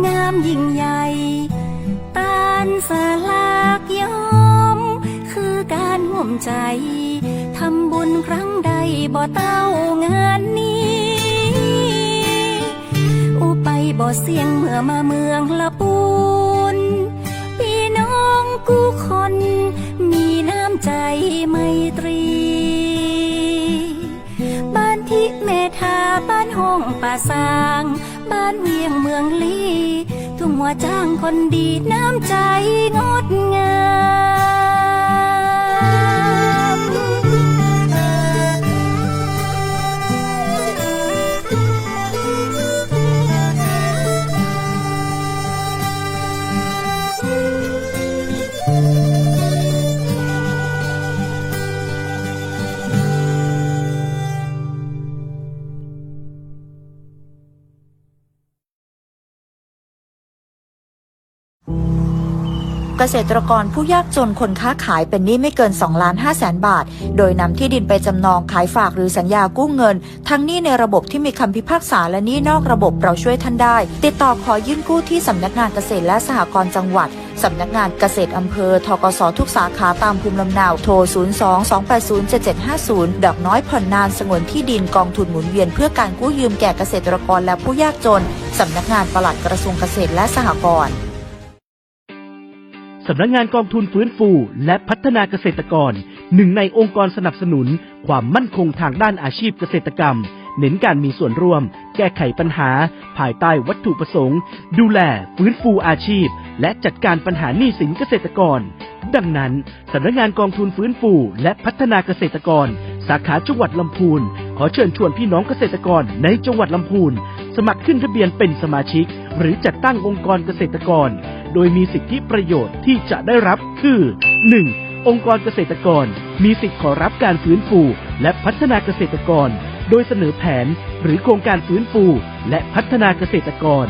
Speaker 7: งามยิ่งใหญ่ตานสลากยอมคือการห่วมใจทำบุญครั้งใดบ่เต้างานนี้อูไปบ่เสียงเมื่อมาเมืองละปูนพี่น้องกู้คนมีน้ำใจไมตรีบ้านทิเมธาบ้านห้องป่าสางบ้านเวียงเมืองลีทุ่งหัวจ้างคนดีน้ำใจงดงาม
Speaker 5: เกษตรกรผู้ยากจนคนค้าขายเป็นหนี้ไม่เกิน 2,500,000 บาทโดยนำที่ดินไปจำนองขายฝากหรือสัญญากู้เงินทั้งหนี้ในระบบที่มีคำพิพากษาและหนี้นอกระบบเราช่วยท่านได้ติดต่อขอยื่นกู้ที่สำนักงานเกษตรและสหกรณ์จังหวัดสำนักงานเกษตรอำเภอธกสทุกสาขาตามภูมิลำเนาโทร 02-280-7750 ดอกน้อยผ่อนนานสงวนที่ดินกองทุนหมุนเวียนเพื่อการกู้ยืมแก่เกษตรกรและผู้ยากจนสำนักงานปลัดกระทรวงเกษตรและสหกรณ์
Speaker 8: สำนักงานกองทุนฟื้นฟูและพัฒนาเกษตรกรหนึ่งในองค์กรสนับสนุนความมั่นคงทางด้านอาชีพเกษตรกรรมเน้นการมีส่วนร่วมแก้ไขปัญหาภายใต้วัตถุประสงค์ดูแลฟื้นฟูอาชีพและจัดการปัญหาหนี้สินเกษตรกรดังนั้นสำนักงานกองทุนฟื้นฟูและพัฒนาเกษตรกรสาขาจังหวัดลำพูนขอเชิญชวนพี่น้องเกษตรกรในจังหวัดลำพูนสมัครขึ้นทะเบียนเป็นสมาชิกหรือจัดตั้งองค์กรเกษตรกรโดยมีสิทธิประโยชน์ที่จะได้รับคือ 1. องค์กรเกษตรกรมีสิทธิขอรับการฟื้นฟูและพัฒนาเกษตรกรโดยเสนอแผนหรือโครงการฟื้นฟูและพัฒนาเกษตรกร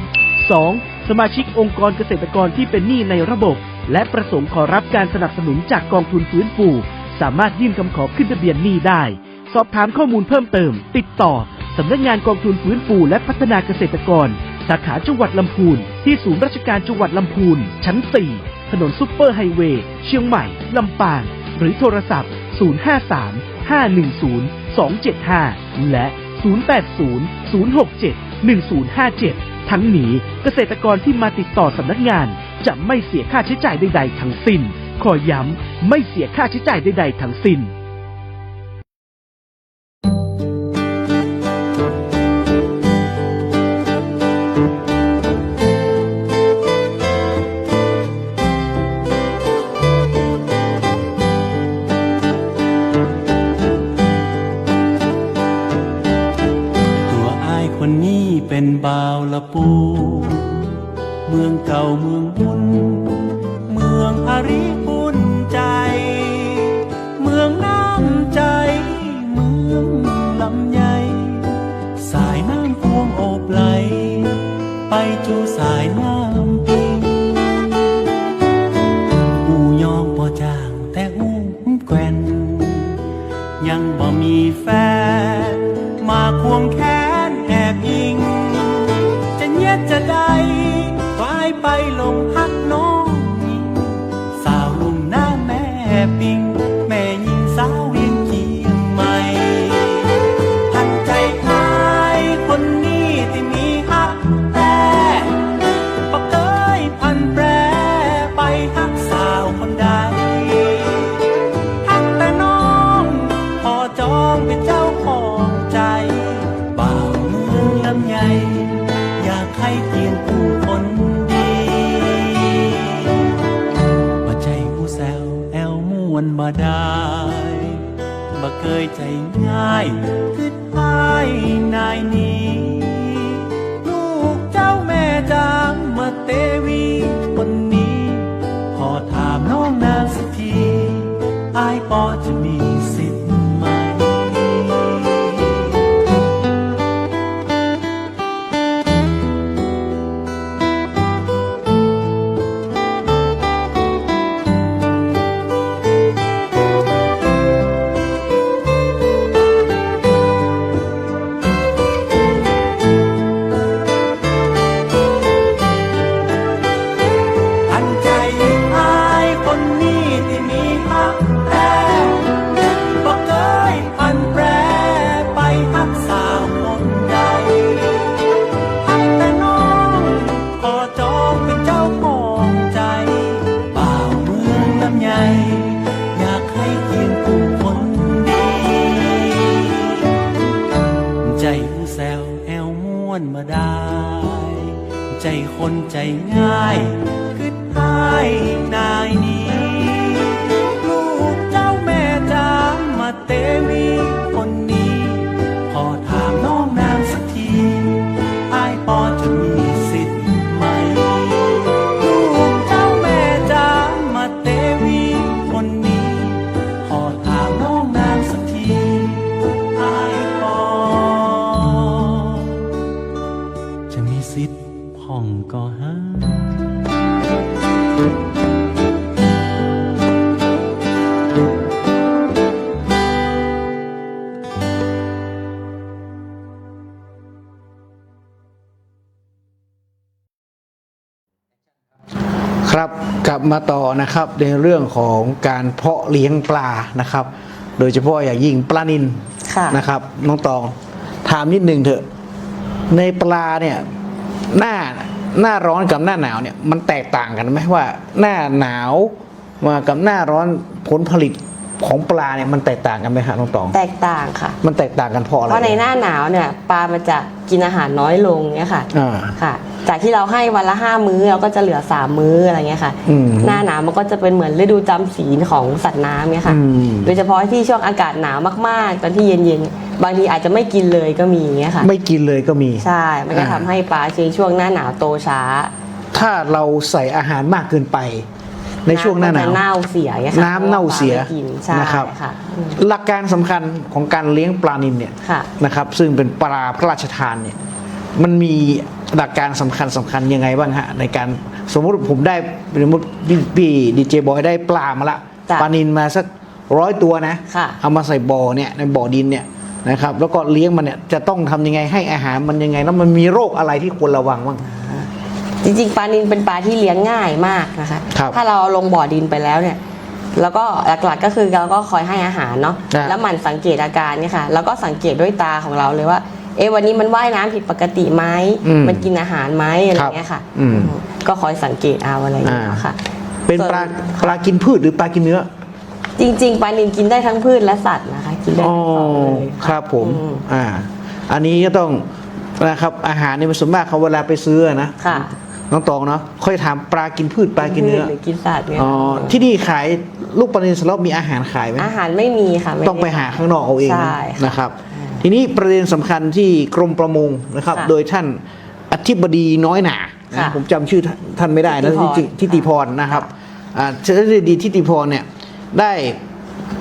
Speaker 8: 2. สมาชิกองค์กรเกษตรกรที่เป็นหนี้ในระบบและประสงค์ขอรับการสนับสนุนจากกองทุนฟื้นฟูสามารถยื่นคำขอขึ้นทะเบียนหนี้ได้สอบถามข้อมูลเพิ่มเติมติดต่อสำนักงานกองทุนฟื้นฟูและพัฒนาเกษตรกรสาขาจังหวัดลำพูนที่ศูนย์ราชการจังหวัดลำพูนชั้น 4 ถนนซุปเปอร์ไฮเวย์เชียงใหม่ลำปางหรือโทรศัพท์ 053-510-275 และ 080-067-1057 ทั้งนี้เกษตรกรที่มาติดต่อสำนักงานจะไม่เสียค่าใช้จ่ายใดๆทั้งสิ้นขอย้ำไม่เสียค่าใช้จ่ายใดๆทั้งสิ้น
Speaker 2: เป็นบ่าวละปูเมืองเก่าเมืองบุญเมืองอาริอุ่นใจเมืองน้ำใจเมืองลำไยสายน้ำพวงโอบไหลไปจูสายน้ำปิงอูยองบ่จางแต่อูแกว่นยังบ่มีแฟนมาควงแขนแอบยิงจะได้กลายไปลงหักน้องยิงสาวลุ่มหน้าแม่ปิงแม่ยิงสาวเวียงเชียงใหม่ทันใจอายคนนี้ที่มีหักแต่บ่เคยพันแปรไปหักสาวคนใดหักแต่น้องพอจองเป็นเจ้าของใจบ่าวเมืองลำไยใครเพียงผู้คนดีมาใจผู้แซวแอวม่วนมาได้มาเคยใจง่ายคือหายนายนี้ลูกเจ้าแม่จามมาเตวีคนนี้ขอถามน้องนางสักทีอายพอจะมีสิทธิ์ไหมมาได้ใจคนใจง่ายคือหายนายนี้ลูกเจ้าแม่จามมาเตวีคนนี้ขอถามน้องนางสักทีอายพอจะมีสิทธิ์ไหมลูกเจ้าแม่จามมาเตวีคนนี้ขอถามน้องนางสักทีอายพอจะมีสิทธิ์พ่องก็หา
Speaker 3: มาต่อนะครับในเรื่องของการเพาะเลี้ยงปลานะครับ โดยเฉพาะอย่างยิ่งปลานิล
Speaker 6: ค่ะ
Speaker 3: นะครับน้องตองถามนิดนึงเถอะในปลาเนี่ยหน้าร้อนกับหน้าหนาวเนี่ยมันแตกต่างกันไหมว่าหน้าหนาวมากับหน้าร้อนผลผลิตของปลาเนี่ยมันแตกต่างกันไหมฮะน้องตอง
Speaker 6: แตกต่างค่ะ
Speaker 3: มันแตกต่างกันเพราะอะไร
Speaker 6: เพราะในหน้าหนาวเนี่ยปลามันจะกินอาหารน้อยลงเนี่ยค่ะ
Speaker 3: อ่า
Speaker 6: ค่ะ จากที่เราให้วันละ5 มื้อเราก็จะเหลือ3 มื้ออะไรเงี้ยค่ะ
Speaker 3: อืม
Speaker 6: หน้าหนาวมันก็จะเป็นเหมือนฤดูจำศีลของสัตว์น้ำเนี่ยค่ะ
Speaker 3: อืม
Speaker 6: โดยเฉพาะที่ช่วงอากาศหนาวมากๆ ตอนที่เย็นๆ บางทีอาจจะไม่กินเลยก็มีอย่างเงี้ยค่ะ
Speaker 3: ไม่กินเลยก็มี
Speaker 6: ใช่ มันก็ทำให้ปลาในช่วงหน้าหนาวโตช้า
Speaker 3: ถ้าเราใส่อาหารมากเกินไปในช่วงหน้าหนาว
Speaker 6: ำมัจะเน่าเสียเงี้ยค่ะ
Speaker 3: น้ำเน่าเสีย
Speaker 6: พราะว่าปลาไม่กินใช่
Speaker 3: นะครับ
Speaker 6: ค่ะอืม
Speaker 3: หลักการสำคัญของการเลี้ยงปลานิลเนี่ย
Speaker 6: ค่ะ
Speaker 3: นะครับซึ่งเป็นปลาพระราชทานเนี่ยมันมีหลักการสำคัญยังไงบ้างฮะในการสมมุติผมได้สมมติพี่ดีเจบอยได้ปลามาละ
Speaker 6: จ้ะ
Speaker 3: ปลานิลมาสัก100 ตัวนะ
Speaker 6: ค่ะ
Speaker 3: เอามาใส่บ่อเนี่ยในบ่อดินเนี่ยนะครับแล้วก็เลี้ยงมันเนี่ยจะต้องทำยังไงให้อาหารมันยังไงแล้วมันมีโรคอะไรที่ควรระวังบ้าง
Speaker 6: จริงๆปลานิลเป็นปลาที่เลี้ยงง่ายมากนะคะ
Speaker 3: ครับ
Speaker 6: ถ้าเราเอาลงบ่อดินไปแล้วเนี่ย แล้วก็หลักๆก็คือเราก็คอยให้อาหารเนาะ
Speaker 3: ครับ
Speaker 6: แล้วหมันสังเกตอาการเนี่ยค่ะ แล้วก็สังเกตด้วยตาของเราเลยว่า วันนี้มันว่ายน้ำผิดปกติไหม มันกินอาหารไหมอะไรเงี้ยค่ะ
Speaker 3: อืม
Speaker 6: ก็คอยสังเกตเอาอะไรอย่างเงี้ยค่ะ
Speaker 3: เป็นปลากินพืชหรือปลากินเนื้อ
Speaker 6: จริงๆปลานิลกินได้ทั้งพืชและสัตว์นะคะ กินได้
Speaker 3: อ๋อ
Speaker 6: ทั้งสองเลย
Speaker 3: ครับผม
Speaker 6: อืม
Speaker 3: อันนี้ก็ต้องนะครับอาหารเนี่ยมันส่วนมากเขาเวลาไปซื้อนะ
Speaker 6: ค่ะ
Speaker 3: น้องตองเนาะค่อยถามปลากินพืชปลากินเนื้อ
Speaker 6: หรือกินสัตว์เนี่ย
Speaker 3: อ๋อที่นี่ขายลูกปลานิลสล็อตมีอาหารขายไหม
Speaker 6: อาหารไม่มีค่ะม่ด้
Speaker 3: ต้องไปหาข้างนอกเอาเอง
Speaker 6: ใช่ค่ะ
Speaker 3: นะครับ ทีนี้ประเด็นสำคัญที่กรมประมงนะครับ
Speaker 6: ค่ะ
Speaker 3: โดยท่านอธิบดีน้อยหนา
Speaker 6: ค่ะ
Speaker 3: ผมจำชื่อท่านไม่ได้นะ
Speaker 6: ทิติพร
Speaker 3: ทิติพรนะครับอธิบดีทิติพรเนี่ยได้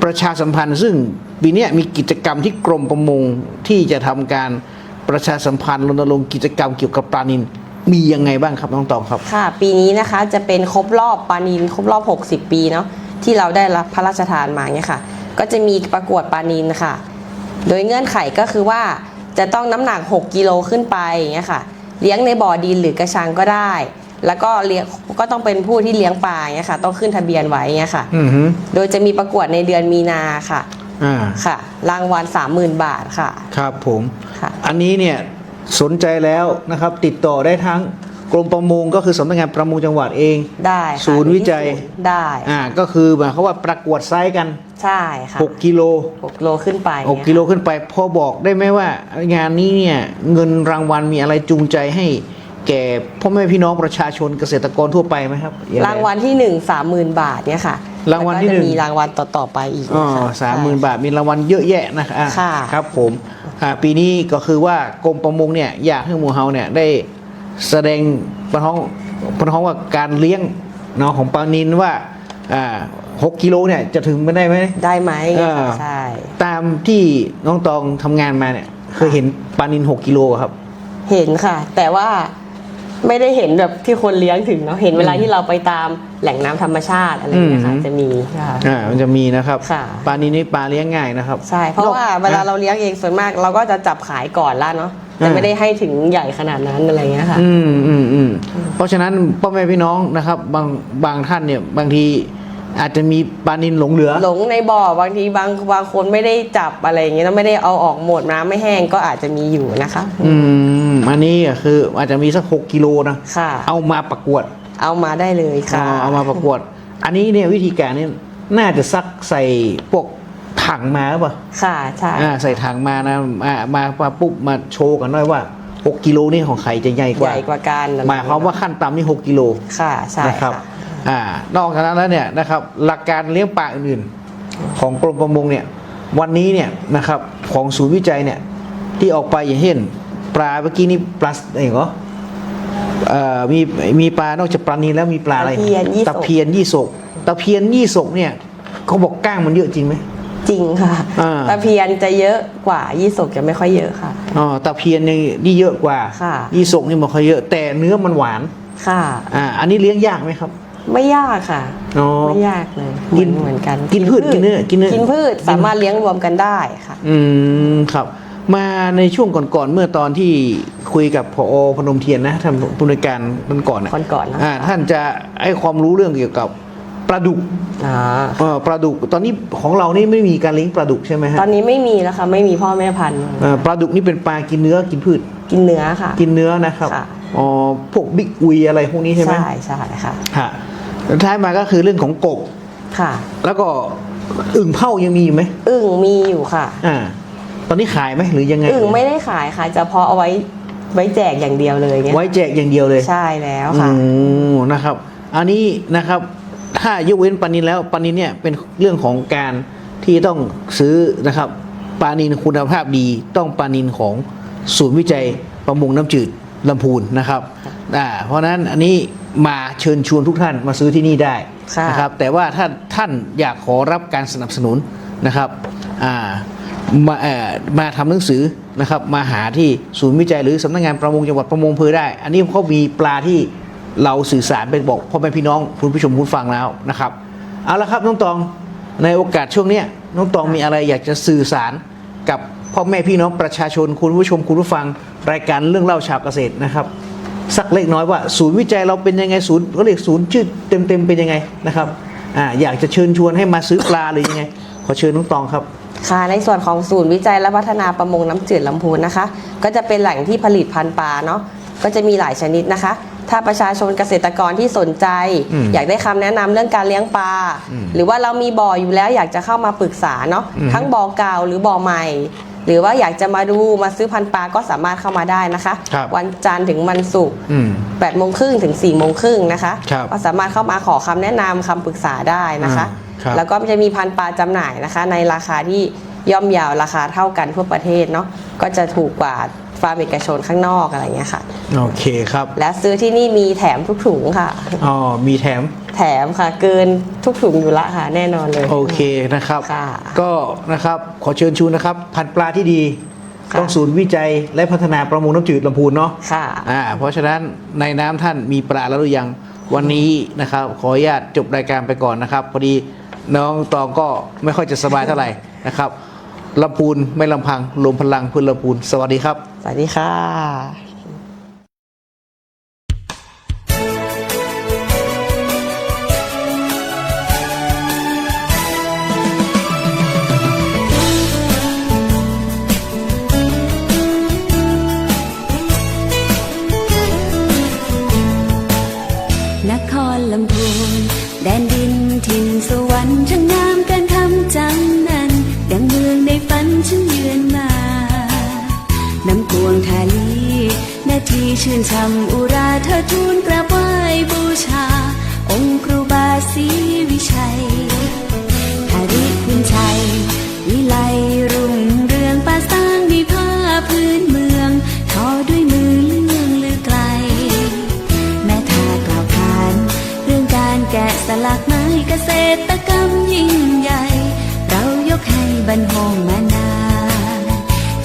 Speaker 3: ประชาสัมพันธ์ ซึ่งปีเนี้ยมีกิจกรรมที่กรมประมงที่จะทำการประชาสัมพันธ์รณรงค์กิจกรรมเกี่ยวกับปลานิลมียังไงบ้างครับน้องตองครับ
Speaker 6: ค่ะ ปีนี้นะคะจะเป็นครบรอบปลานิลครบรอบ 60 ปีเนาะที่เราได้รับพระราชทานมาเนี่ยค่ะ ก็จะมีประกวดปลานิลค่ะ โดยเงื่อนไขก็คือว่าจะต้องน้ำหนัก 6 กิโลขึ้นไปอย่างเงี้ยค่ะ เลี้ยงในบ่อดินหรือกระชังก็ได้ แล้วก็เลี้ยงก็ต้องเป็นผู้ที่เลี้ยงปลาอย่างเงี้ยค่ะ ต้องขึ้นทะเบียนไว้เงี้ยค่ะ
Speaker 3: อือฮึ
Speaker 6: โดยจะมีประกวดในเดือนมีนาค่ะ
Speaker 3: อ่า
Speaker 6: ค่ะรางวัล 30,000 บาทค่ะ
Speaker 3: ครับผม
Speaker 6: ค่ะ
Speaker 3: อันนี้เนี่ยสนใจแล้วนะครับติดต่อได้ทั้งกรมประมงก็คือสำนักงานประมงจังหวัดเอง
Speaker 6: ได้ค่ะ
Speaker 3: ศูนย์วิจัย
Speaker 6: ได้
Speaker 3: ก็คือหมายความว่าประกวดไซส์กัน
Speaker 6: ใช่ค่ะ
Speaker 3: 6 กิโล
Speaker 6: 6 โลขึ้นไป
Speaker 3: 6 กิโลขึ้นไปพอบอกได้ไหมว่างานนี้เนี่ยเงินรางวัลมีอะไรจูงใจให้แก่พ่อแม่พี่น้องประชาชนเกษตรกรทั่วไปไหมครับอย่ไ
Speaker 6: รางวัลที่ 1 30,000 บาทเนี่ยค่ะ
Speaker 3: รางวัลที่
Speaker 6: แก็
Speaker 3: หนึ่
Speaker 6: จะ
Speaker 3: ง
Speaker 6: มีรางวัลต่อๆไปอีก
Speaker 3: อ๋อ
Speaker 6: นะคะ
Speaker 3: 30,000 บาทมีรางวัลเยอะแยะนะครับ
Speaker 6: ค่ะ
Speaker 3: ครับผมปีนี้ก็คือว่ากรมประมงเนี่ยอยากให้หมู่เฮาเนี่ยได้แสดงปะท้องว่าการเลี้ยงเนาะของปลานิลว่า6 กิโลเนี่ยจะถึงไม่ได้ไหม
Speaker 6: ได้ไหม
Speaker 3: ใช่
Speaker 6: ใช่
Speaker 3: ตามที่น้องตองทำงานมาเนี่ยเคยเห็นปลานิล6 กิโลครับ
Speaker 6: เห็นค่ะ แต่ว่าไม่ได้เห็นแบบที่คนเลี้ยงถึงเนาะเห็นเวลาที่เราไปตามแหล่งน้ำธรรมชาติอะไรอย่างเงี้ยค่ะ
Speaker 3: อืม
Speaker 6: จะมีค่ะ
Speaker 3: มันจะมีนะครับ
Speaker 6: ค่ะ
Speaker 3: ปลานิลนี่ปลาเลี้ยงง่ายนะครับ
Speaker 6: ใช่ เพราะว่าเวลาเราเลี้ยงเองส่วนมากเราก็จะจับขายก่อนละเนาะจะไม่ได้ให้ถึงใหญ่ขนาดนั้นอะไรเงี้ยค่ะ
Speaker 3: เพราะฉะนั้นพ่อแม่พี่น้องนะครับบางท่านเนี่ยบางทีอาจจะมีปลานิลหลงเหลือ
Speaker 6: หลงในบ่อบางทีบางคนไม่ได้จับอะไรอย่างเงี้ยแล้วไม่ได้เอาออกหมดน้ำไม่แห้งก็อาจจะมีอยู่นะคะ
Speaker 3: อันนี้ก็คืออาจจะมีสัก6 กิโลนะ
Speaker 6: ค่ะ
Speaker 3: เอามาประกวด
Speaker 6: เอามาได้เลยค่ะ
Speaker 3: เอามาประกวด อันนี้เนี่ยวิธีการนี่น่าจะซักใส่พวกถังมาหรือเปล่า
Speaker 6: ค่ะใช่
Speaker 3: ใส่ถังมานะมาปุ๊บมาโชว์กันหน่อยว่า6 กิโลนี่ของใครจะใหญ่ก
Speaker 6: ให
Speaker 3: ว่า
Speaker 6: ญ่กว่ากัน
Speaker 3: หมายความว่าขั้นต่ำนี่6 กิโล
Speaker 6: ค่ะใช่
Speaker 3: นะครับ
Speaker 6: ค่ะ
Speaker 3: นอกจากนั้นแล้วเนี่ยนะครับหลักการเลี้ยงปลาอื่นๆของกรมประมงเนี่ยวันนี้เนี่ยนะครับของศูนย์วิจัยเนี่ยที่ออกไปอย่างเช่นปลาเมื่อกี้นี่ปลาอะไรเหรอมีปลานอกจากปลานีแล้วมีปลาอะไรตะเพียนยี่สกเนี่ยเขาบอกก้างมันเยอะจริงไหม
Speaker 6: จริงค่ะ ตะเพียนจะเยอะกว่ายี่สกจะไม่ค่อยเยอะค่ะ
Speaker 3: ตะเพียนนี่เยอะกว่า
Speaker 6: ค่ะ
Speaker 3: ยี่สกนี่มันค่อยเยอะแต่เนื้อมันหวาน
Speaker 6: ค่ะ
Speaker 3: อันนี้เลี้ยงยากไหมครับ
Speaker 6: ไม่ยากค่ะ
Speaker 3: อ๋อ
Speaker 6: ไม่ยากเลย
Speaker 3: กิน
Speaker 6: เหมือนกัน
Speaker 3: กินพืชกินเนื้อ
Speaker 6: กินพืชสามารถเลี้ยงรวมกันได้ค่ะ
Speaker 3: ครับ มาในช่วงก่อนๆเมื่อตอนที่คุยกับผอ.พนมเทียนนะท่านผู้ในวยการท่านก่อนนะ
Speaker 6: คนก่อนนะ
Speaker 3: ท่านจะให้ความรู้เรื่องเกี่ยวกับปลาดุกปลาดุกตอนนี้ของเรานี่ไม่มีการเลี้ยงปลาดุกใช่ไหมฮะ
Speaker 6: ตอนนี้ไม่มีแล้วค่ะไม่มีพ่อแม่พันธุ์
Speaker 3: ปลาดุกนี่เป็นปลากินเนื้อกินพืช
Speaker 6: กินเนื้อค่ะ
Speaker 3: กินเนื้อนะครับ
Speaker 6: ค่ะ
Speaker 3: พวกบิ๊กอุยอะไรพวกนี้ใช่ไหม
Speaker 6: ใช่ใช่ค่ะ
Speaker 3: ฮะแล้วท้ายมาก็คือเรื่องของกบ
Speaker 6: ค่ะ
Speaker 3: แล้วก็อึ่งเผายังมีอยู่ไหม
Speaker 6: อึ่งมีอยู่ค่ะ
Speaker 3: ตอนนี้ขายไหมหรือยังไง
Speaker 6: อึ่งไม่ได้ขายค่ะจะเพาะเอาไว้แจกอย่างเดียวเลยเนี่ย
Speaker 3: ไว้แจกอย่างเดียวเลย
Speaker 6: ใช่แล้วค่ะ
Speaker 3: นะครับ อันนี้นะครับถ้ายกเว้นปลานิลแล้วปลานิลเนี่ยเป็นเรื่องของการที่ต้องซื้อนะครับปลานิลคุณภาพดีต้องปลานิลของศูนย์วิจัยประมงน้ำจืดลำพูนนะครับเพราะฉะนั้นอันนี้มาเชิญชวนทุกท่านมาซื้อที่นี่ได้นะครับแต่ว่าถ้าท่านอยากขอรับการสนับสนุนนะครับมาทำหนังสือนะครับมาหาที่ศูนย์วิจัยหรือสำนักงานประมงจังหวัดประมงอำเภอได้ อันนี้เขามีปลาที่เราสื่อสารไปบอกพ่อแม่พี่น้องคุณผู้ชมคุณฟังแล้วนะครับเอาละครับน้องตองในโอกาสช่วงนี้น้องตองมีอะไรอยากจะสื่อสารกับพ่อแม่พี่น้องประชาชนคุณผู้ชมคุณผู้ฟังรายการเรื่องเล่าชาวเกษตรนะครับสักเล็กน้อยว่าศูนย์วิจัยเราเป็นยังไงศูนย์เขาเรียกศูนย์ชื่อเต็มเป็นยังไงนะครับอยากจะเชิญชวนให้มาซื้อปลาหรือยังไงขอเชิญน้องตองครับ
Speaker 6: ค่ะในส่วนของศูนย์วิจัยและพัฒนาประมงน้ำจืดลำพูนนะคะก็จะเป็นแหล่งที่ผลิตพันธุ์ปลาเนาะก็จะมีหลายชนิดนะคะถ้าประชาชนเกษตรกรที่สนใจอยากได้คำแนะนำเรื่องการเลี้ยงปลาหรือว่าเรามีบ่ออยู่แล้วอยากจะเข้ามาปรึกษาเนาะทั้งบ่อเก่าหรือบ่อใหม่หรือว่าอยากจะมาดูมาซื้อพันธุ์ปลาก็สามารถเข้ามาได้นะคะวันจันทร์ถึงวันศุกร์8:30 ถึง 4:30 นะคะก็สามารถเข้ามาขอคำแนะนำคำปรึกษาได้นะคะแล้วก็จะมีพันธุ์ปลาจำหน่ายนะคะในราคาที่ย่อมเยาวราคาเท่ากันทั่วประเทศเนาะก็จะถูกกว่าฟาร์มเอกชนข้างนอกอะไรเงี้ยค่ะ
Speaker 3: โอเคครับ
Speaker 6: และซื้อที่นี่มีแถมทุกถุงค่ะ
Speaker 3: มีแถม
Speaker 6: ค่ะเกินทุกถุงอยู่ละค่ะแน่นอนเลย
Speaker 3: โอเคนะครับก็นะครับขอเชิญชวนนะครับพันธุ์ปลาที่ดีต้องศูนย์วิจัยและพัฒนาประมงน้ำจืดลำพูนเนาะ
Speaker 6: ค่ะ
Speaker 3: เพราะฉะนั้นในน้ำท่านมีปลาแล้วหรือยังวันนี้นะครับขออนุญาตจบรายการไปก่อนนะครับพอดีน้องตองก็ไม่ค่อยจะสบายเท่าไหร่นะครับลำพูนไม่ลำพังรวมพลังเพื่อลำพูนสวัสดีครับ
Speaker 6: สวัสดีค่ะ
Speaker 7: นครลำพูนแดนดินถิ่นสวรรค์ช่างงามการทำจังนั้นดังเมืองในฝันฉันเยือนมาน้ำกวงทาลีนาทีชื่นช่ำอุราเธอทูลกราบไหว้บูชาองค์ครูบาศรีวิชัยทาริคุณชัยวิไลรุ่งเรืองป่าสร้างมีผ้าพื้นเมืองทอด้วยมือเลื่องลือไกลแม่ทากล่าวขานเรื่องการแกะสลักไม้เกษตรกรรมยิ่งใหญ่เรายกให้บรรหงมานาน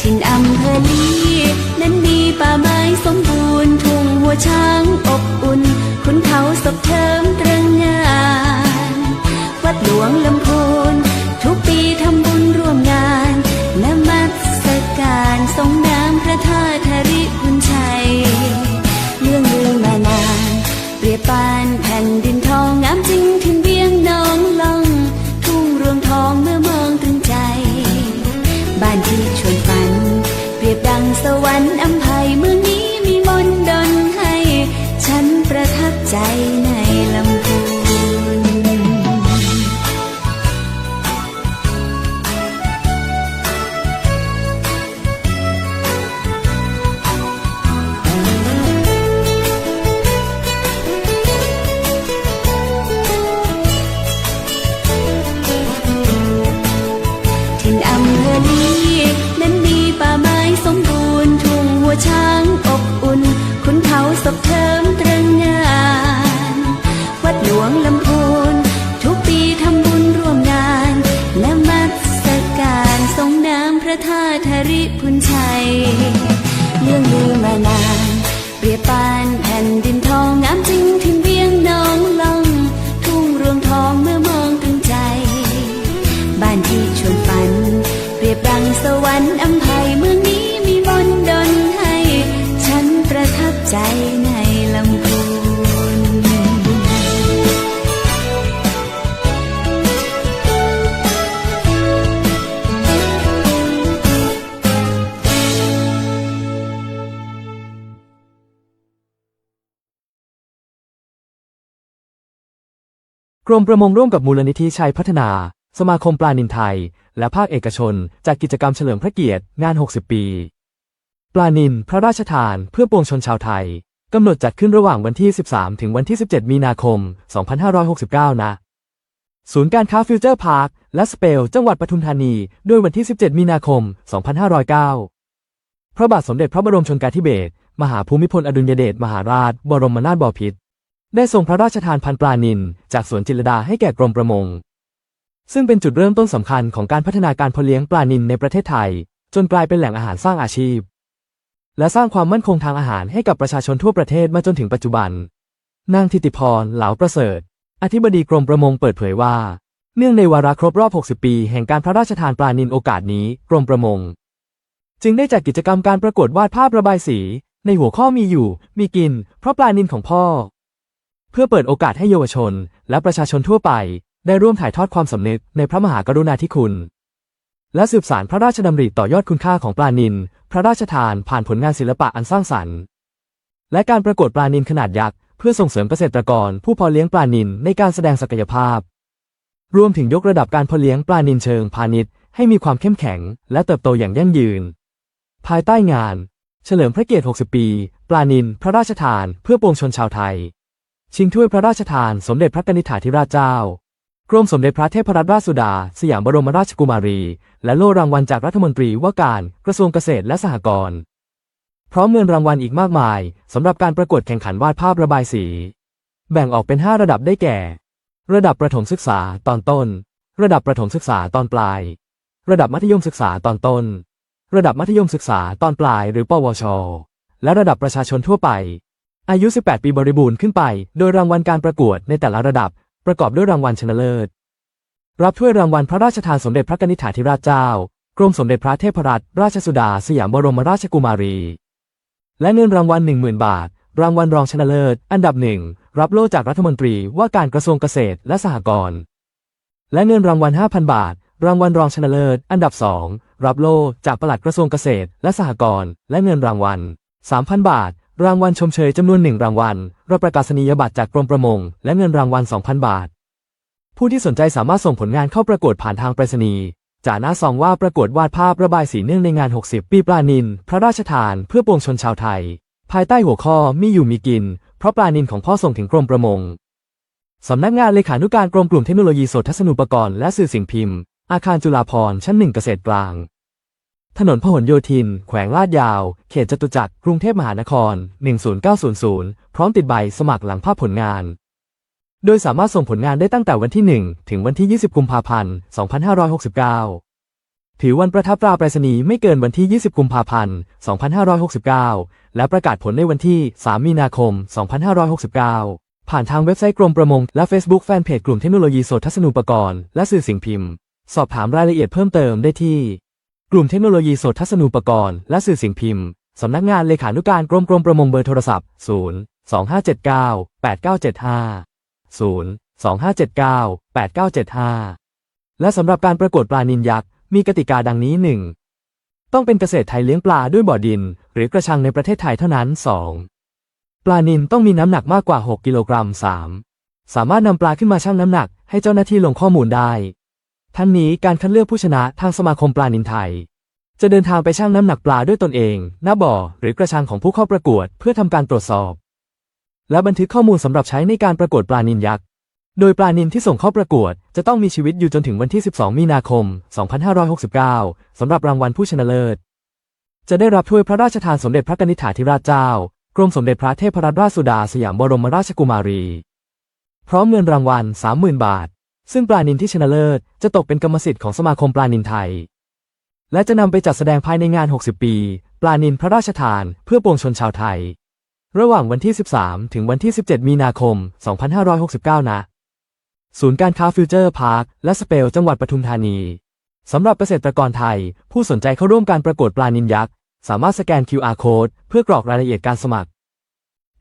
Speaker 7: ถิ่นอำเภอลีนั้นมีป่าไม้สมบูรณ์ทุ่งหัวช้างอบอุ่นขุนเขาศพเทิมตรึงงานวัดหลวงลำพูนทุกปีทำบุญร่วมงานนมัสการทรงน้ำพระธาตุธริพุนชัยเรื่องลือมานานเปรียบปานแผ่นดินทองงามจริงถิ่นเวียงน้องล่องทุ่งรวงทองเมื่อมองถึงใจบ้านที่ชวนฝันเปรียบดังสวรรค์อำไพเมืองนี้มีมนต์ดลให้ฉันประทับใจในลำพูนถิ่นอำเภอลีนั้นมีป่าไม้สมบูรณ์ทุ่งหัวช้างอบอุ่นขุนเขาศพเทิมตรึงงานวัดหลวงลำพูนทุกปีทำบุญร่วมงานนมัสการทรงน้ำพระธาตุธริพุนชัยเรื่องลือมานานเปรียบปานแผ่นดินทองงามจริงถิ่นเวียงน้องล่องทุ่งรวงทองเมื่อมองถึงใจบ้านที่ชวนฝันเปรียบดังสวรรค์อำไพเมืองนี้
Speaker 9: กรมประมงร่วมกับมูลนิธิชัยพัฒนาสมาคมปลานิลไทยและภาคเอกชนจัดกิจกรรมเฉลิมพระเกียรติงาน 60 ปีปลานิลพระราชทานเพื่อปวงชนชาวไทยกำหนดจัดขึ้นระหว่างวันที่ 13 ถึงวันที่ 17 มีนาคม 2569 ณ ศูนย์การค้าฟิวเจอร์พาร์คและสเปลจังหวัดปทุมธานีโดยวันที่ 17 มีนาคม 2509 พระบาทสมเด็จพระบรมชนกาธิเบศรมหาภูมิพลอดุลยเดชมหาราชบรมนาถบพิตรได้ทรงพระราชทานพันธุ์ปลานิลจากสวนจิตรลดาให้แก่กรมประมงซึ่งเป็นจุดเริ่มต้นสำคัญของการพัฒนาการเพาะเลี้ยงปลานิลในประเทศไทยจนกลายเป็นแหล่งอาหารสร้างอาชีพและสร้างความมั่นคงทางอาหารให้กับประชาชนทั่วประเทศมาจนถึงปัจจุบันนางธิติพรเหลาประเสริฐอธิบดีกรมประมงเปิดเผยว่าเนื่องในวาระครบรอบ 60 ปีแห่งการพระราชทานปลานิลโอกาสนี้กรมประมงจึงได้จัดกิจกรรมการประกวดวาดภาพระบายสีในหัวข้อมีอยู่มีกินเพราะปลานิลของพ่อเพื่อเปิดโอกาสให้เยาวชนและประชาชนทั่วไปได้ร่วมถ่ายทอดความสำนึกในพระมหากรุณาธิคุณและสืบสานพระราชดำริต่อยอดคุณค่าของปลานิลพระราชทานผ่านผลงานศิลปะอันสร้างสรรค์และการประกวดปลานิลขนาดยักษ์เพื่อส่งเสริมเกษตรกรผู้เพาะเลี้ยงปลานิลในการแสดงศักยภาพรวมถึงยกระดับการเพาะเลี้ยงปลานิลเชิงพาณิชย์ให้มีความเข้มแข็งและเติบโตอย่างยั่งยืนภายใต้งานเฉลิมพระเกียรติ 60 ปีปลานิลพระราชทานเพื่อปวงชนชาวไทยชิงถ้วยพระราชทานสมเด็จพระกนิษฐาธิราชเจ้ากรมสมเด็จพระเทพรัตนราชสุดาสยามบรมราชกุมารีและโล่รางวัลจากรัฐมนตรีว่าการกระทรวงเกษตรและสหกรณ์พร้อมเงินรางวัลอีกมากมายสำหรับการประกวดแข่งขันวาดภาพระบายสีแบ่งออกเป็น 5 ระดับได้แก่ระดับประถมศึกษาตอนต้นระดับประถมศึกษาตอนปลายระดับมัธยมศึกษาตอนต้นระดับมัธยมศึกษาตอนปลายหรือปวชและระดับประชาชนทั่วไปอายุ 18 ปีบริบูรณ์ขึ้นไปโดยรางวัลการประกวดในแต่ละระดับประกอบด้วยรางวัลชนะเลิศรับถ้วยรางวัลพระราชทานสมเด็จพระกนิษฐาธิราชเจ้ากรมสมเด็จพระเทพรัตนราชสุดาสยามบรมราชกุมารีและเงินรางวัล 10,000 บาทรางวัลรองชนะเลิศอันดับ 1รับโล่จากรัฐมนตรีว่าการกระทรวงเกษตรและสหกรณ์และเงินรางวัล 5,000 บาทรางวัลรองชนะเลิศอันดับ 2รับโล่จากปลัดกระทรวงเกษตรและสหกรณ์และเงินรางวัล 3,000 บาทรางวัลชมเชยจำนวน1รางวัลรับประกาศนียบัตรจากกรมประมงและเงินรางวัล 2,000 บาทผู้ที่สนใจสามารถส่งผลงานเข้าประกวดผ่านทางไปรษณีย์จ่าหน้าซองว่าประกวดวาดภาพระบายสีเนื่องในงาน 60 ปีปลานิลพระราชทานเพื่อปวงชนชาวไทยภายใต้หัวข้อมีอยู่มีกินเพราะปลานิลของพ่อส่งถึงกรมประมงสำนักงานเลขานุการกรมกลุ่มเทคโนโลยีโสตทัศนูปกรณ์และสื่อสิ่งพิมพ์อาคารจุฬาภรณ์ชั้น 1 เกษตรกลางถนนพหลโยธินแขวงลาดยาวเขตจตุจักรกรุงเทพมหานคร 10900พร้อมติดใบสมัครหลังภาพผลงานโดยสามารถส่งผลงานได้ตั้งแต่วันที่ 1 ถึงวันที่ 20 กุมภาพันธ์ 2569 ถือวันประทับตราไปรษณีย์ไม่เกินวันที่ 20 กุมภาพันธ์ 2569 และประกาศผลในวันที่ 3 มีนาคม 2569 ผ่านทางเว็บไซต์กรมประมงและ Facebook แฟนเพจกลุ่มเทคโนโลยีโสตทัศนูปกรณ์และสื่อสิ่งพิมพ์สอบถามรายละเอียดเพิ่มเติมได้ที่กลุ่มเทคโนโลยีโสตทัศนูปกรณ์และสื่อสิ่งพิมพ์สำนักงานเลขานุการกรมประมงเบอร์โทรศัพท์ 025798975 025798975 และสำหรับการประกวดปลานิลยักษ์มีกติกาดังนี้ 1. ต้องเป็นเกษตรไทยเลี้ยงปลาด้วยบ่อดินหรือกระชังในประเทศไทยเท่านั้น 2. ปลานิลต้องมีน้ำหนักมากกว่า 6 กิโลกรัม 3. สามารถนำปลาขึ้นมาชั่งน้ำหนักให้เจ้าหน้าที่ลงข้อมูลได้ทั้งนี้การคัดเลือกผู้ชนะทางสมาคมปลานิลไทยจะเดินทางไปชั่งน้ำหนักปลาด้วยตนเองณบ่อหรือกระชังของผู้เข้าประกวดเพื่อทำการตรวจสอบและบันทึกข้อมูลสำหรับใช้ในการประกวดปลานิลยักษ์โดยปลานิลที่ส่งเข้าประกวดจะต้องมีชีวิตอยู่จนถึงวันที่ 12 มีนาคม 2569 สำหรับรางวัลผู้ชนะเลิศจะได้รับถ้วยพระราชทานสมเด็จพระกนิษฐาธิราชเจ้ากรมสมเด็จพระเทพรัตนราชสุดาสยามบรมราชกุมารีพร้อมเงินรางวัล 30,000 บาทซึ่งปลานิลที่ชนะเลิศจะตกเป็นกรรมสิทธิ์ของสมาคมปลานิลไทยและจะนำไปจัดแสดงภายในงาน 60 ปีปลานิลพระราชทานเพื่อปวงชนชาวไทยระหว่างวันที่ 13 ถึงวันที่ 17 มีนาคม 2569 ณ ศูนย์การค้าฟิวเจอร์พาร์คและสเปลจังหวัดปทุมธานีสำหรับเกษตรกรไทยผู้สนใจเข้าร่วมการประกวดปลานิลยักษ์สามารถสแกน QR Code เพื่อกรอกรายละเอียดการสมัคร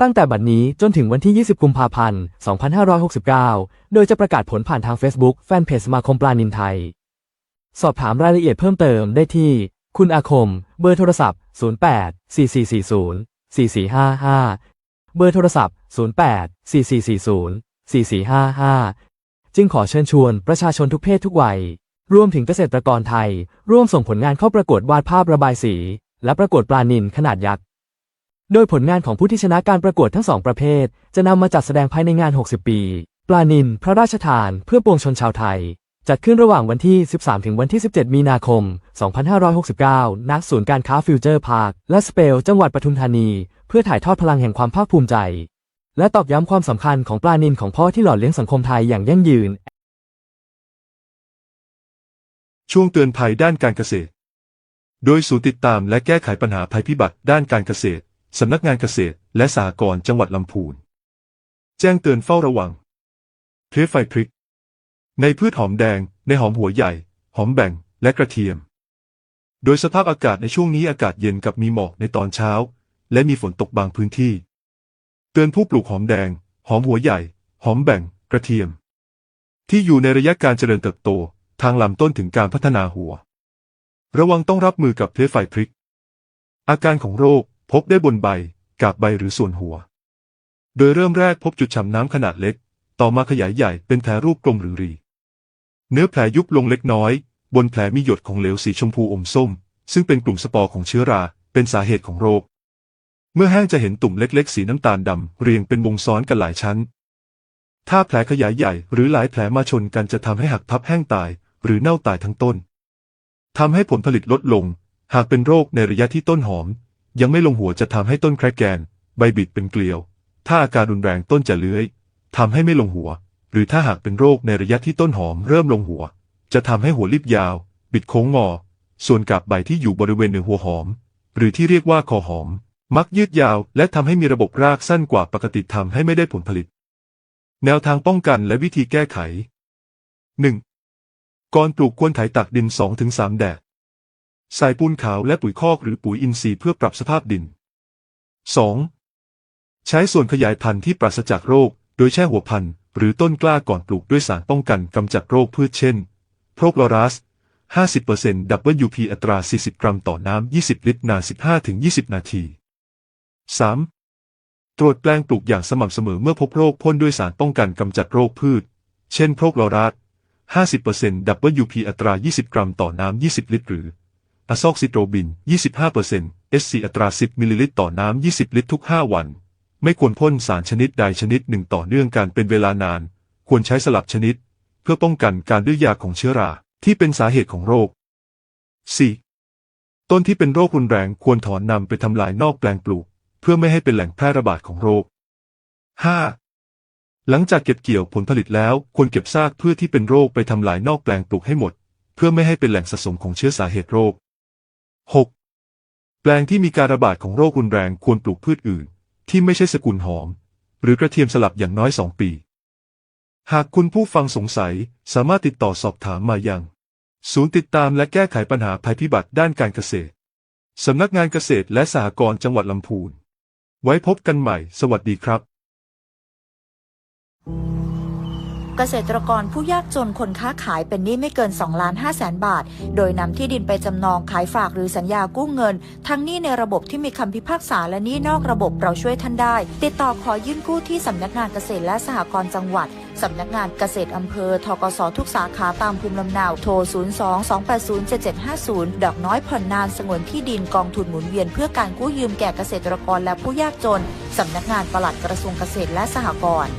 Speaker 9: ตั้งแต่บัดนี้จนถึงวันที่ 20 กุมภาพันธ์ 2569 โดยจะประกาศผลผ่านทาง Facebook แฟนเพจสมาคมปลานิลไทยสอบถามรายละเอียดเพิ่มเติมได้ที่คุณอาคมเบอร์โทรศัพท์ 0844404455 เบอร์โทรศัพท์ 0844404455 จึงขอเชิญชวนประชาชนทุกเพศทุกวัยรวมถึงเกษตรกรไทยร่วมส่งผลงานเข้าประกวดวาดภาพระบายสีและประกวดปลานิลขนาดยักษ์โดยผลงานของผู้ที่ชนะการประกวดทั้ง2ประเภทจะนำมาจัดแสดงภายในงาน60ปีปลานิลพระราชทานเพื่อปวงชนชาวไทยจัดขึ้นระหว่างวันที่13ถึงวันที่17มีนาคม2569ณศูนย์การค้าฟิวเจอร์พาร์คและสเปลจังหวัดปทุมธานีเพื่อถ่ายทอดพลังแห่งความภาคภูมิใจและตอกย้ำความสำคัญของปลานิลของพ่อที่หล่อเลี้ยงสังคมไทยอย่างยั่งยืน
Speaker 10: ช่วงเตือนภัยด้านการเกษตรโดยศูนย์ติดตามและแก้ไขปัญหาภัยพิบัติด้านการเกษตรสำนักงานเกษตรและสหกรณ์จังหวัดลำพูนแจ้งเตือนเฝ้าระวังเพลี้ยไฟพริกในพืชหอมแดงในหอมหัวใหญ่หอมแบ่งและกระเทียมโดยสภาพอากาศในช่วงนี้อากาศเย็นกับมีหมอกในตอนเช้าและมีฝนตกบางพื้นที่เตือนผู้ปลูกหอมแดงหอมหัวใหญ่หอมแบ่งกระเทียมที่อยู่ในระยะการเจริญเติบโตทางลำต้นถึงการพัฒนาหัวระวังต้องรับมือกับเพลี้ยไฟพริกอาการของโรคพบได้บนใบกาบใบหรือส่วนหัวโดยเริ่มแรกพบจุดฉ่ำน้ำขนาดเล็กต่อมาขยายใหญ่เป็นแผลรูปกลมหรือรีเนื้อแผลยุบลงเล็กน้อยบนแผลมีหยดของเหลวสีชมพูอมส้มซึ่งเป็นกลุ่มสปอร์ของเชื้อราเป็นสาเหตุของโรคเมื่อแห้งจะเห็นตุ่มเล็กๆสีน้ำตาลดำเรียงเป็นวงซ้อนกันหลายชั้นถ้าแผลขยายใหญ่หรือหลายแผลมาชนกันจะทำให้หักพับแห้งตายหรือเน่าตายทั้งต้นทำให้ผลผลิตลดลงหากเป็นโรคในระยะที่ต้นหอมยังไม่ลงหัวจะทำให้ต้นแคระแกนใบบิดเป็นเกลียวถ้าอาการรุนแรงต้นจะเลื้อยทำให้ไม่ลงหัวหรือถ้าหากเป็นโรคในระยะที่ต้นหอมเริ่มลงหัวจะทำให้หัวรีบยาวบิดโค้งงอส่วนกาบใบที่อยู่บริเวณเหนือหัวหอมหรือที่เรียกว่าคอหอมมักยืดยาวและทำให้มีระบบรากสั้นกว่าปกติทำให้ไม่ได้ผลผลิตแนวทางป้องกันและวิธีแก้ไข 1. ก่อนปลูกควรไถตักดิน 2-3 แดดใส่ปูนขาวและปุ๋ยคอกหรือปุ๋ยอินทรีย์เพื่อปรับสภาพดิน 2. ใช้ส่วนขยายพันธุ์ที่ปราศจากโรคโดยแช่หัวพันธุ์หรือต้นกล้าก่อนปลูกด้วยสารป้องกันกำจัดโรคพืชเช่นโพรคลอรัส 50% WP อัตรา 40 กรัมต่อน้ำ 20 ลิตรนาน 15-20 นาที 3. ตรวจแปลงปลูกอย่างสม่ำเสมอเมื่อพบโรคพ่นด้วยสารป้องกันกำจัดโรคพืชเช่นโพรคลอรัส 50% WP อัตรา 20 กรัมต่อน้ำ 20 ลิตรหรืออะซอกซิโตรบิน 25% SC อัตรา 10 มิลลิลิตรต่อน้ำ 20 ลิตรทุก 5 วันไม่ควรพ่นสารชนิดใดชนิดหนึ่งต่อเนื่องกันเป็นเวลานานควรใช้สลับชนิดเพื่อป้องกันการดื้อยาของเชื้อราที่เป็นสาเหตุของโรค 4. ต้นที่เป็นโรครุนแรงควรถอนนำไปทำลายนอกแปลงปลูกเพื่อไม่ให้เป็นแหล่งแพร่ระบาดของโรค 5. หลังจากเก็บเกี่ยวผลผลิตแล้วควรเก็บซากพืชที่เป็นโรคไปทำลายนอกแปลงปลูกให้หมดเพื่อไม่ให้เป็นแหล่งสะสมของเชื้อสาเหตุโรค 6. แปลงที่มีการระบาดของโรครุนแรงควรปลูกพืชอื่นที่ไม่ใช่สกุลหอมหรือกระเทียมสลับอย่างน้อย2 ปีหากคุณผู้ฟังสงสัยสามารถติดต่อสอบถามมายังศูนย์ติดตามและแก้ไขปัญหาภัยพิบัติด้านการเกษตรสำนักงานเกษตรและสหกรณ์จังหวัดลำพูนไว้พบกันใหม่สวัสดีครับ
Speaker 5: เกษตรกรผู้ยากจนคนค้าขายเป็นหนี้ไม่เกิน 2,500,000 บาทโดยนำที่ดินไปจำนองขายฝากหรือสัญญากู้เงินทั้งหนี้ในระบบที่มีคำพิพากษาและหนี้นอกระบบเราช่วยท่านได้ติดต่อขอยื่นกู้ที่สำนักงานเกษตรและสหกรณ์จังหวัดสำนักงานเกษตรอำเภอทกสทุกสาขาตามภูมิลำเนาโทร 02-280-7750 ดอกน้อยผ่อนนานสงวนที่ดินกองทุนหมุนเวียนเพื่อการกู้ยืมแก่เกษตรกรและผู้ยากจนสำนักงานปลัดกระทรวงเกษตรและสหกรณ์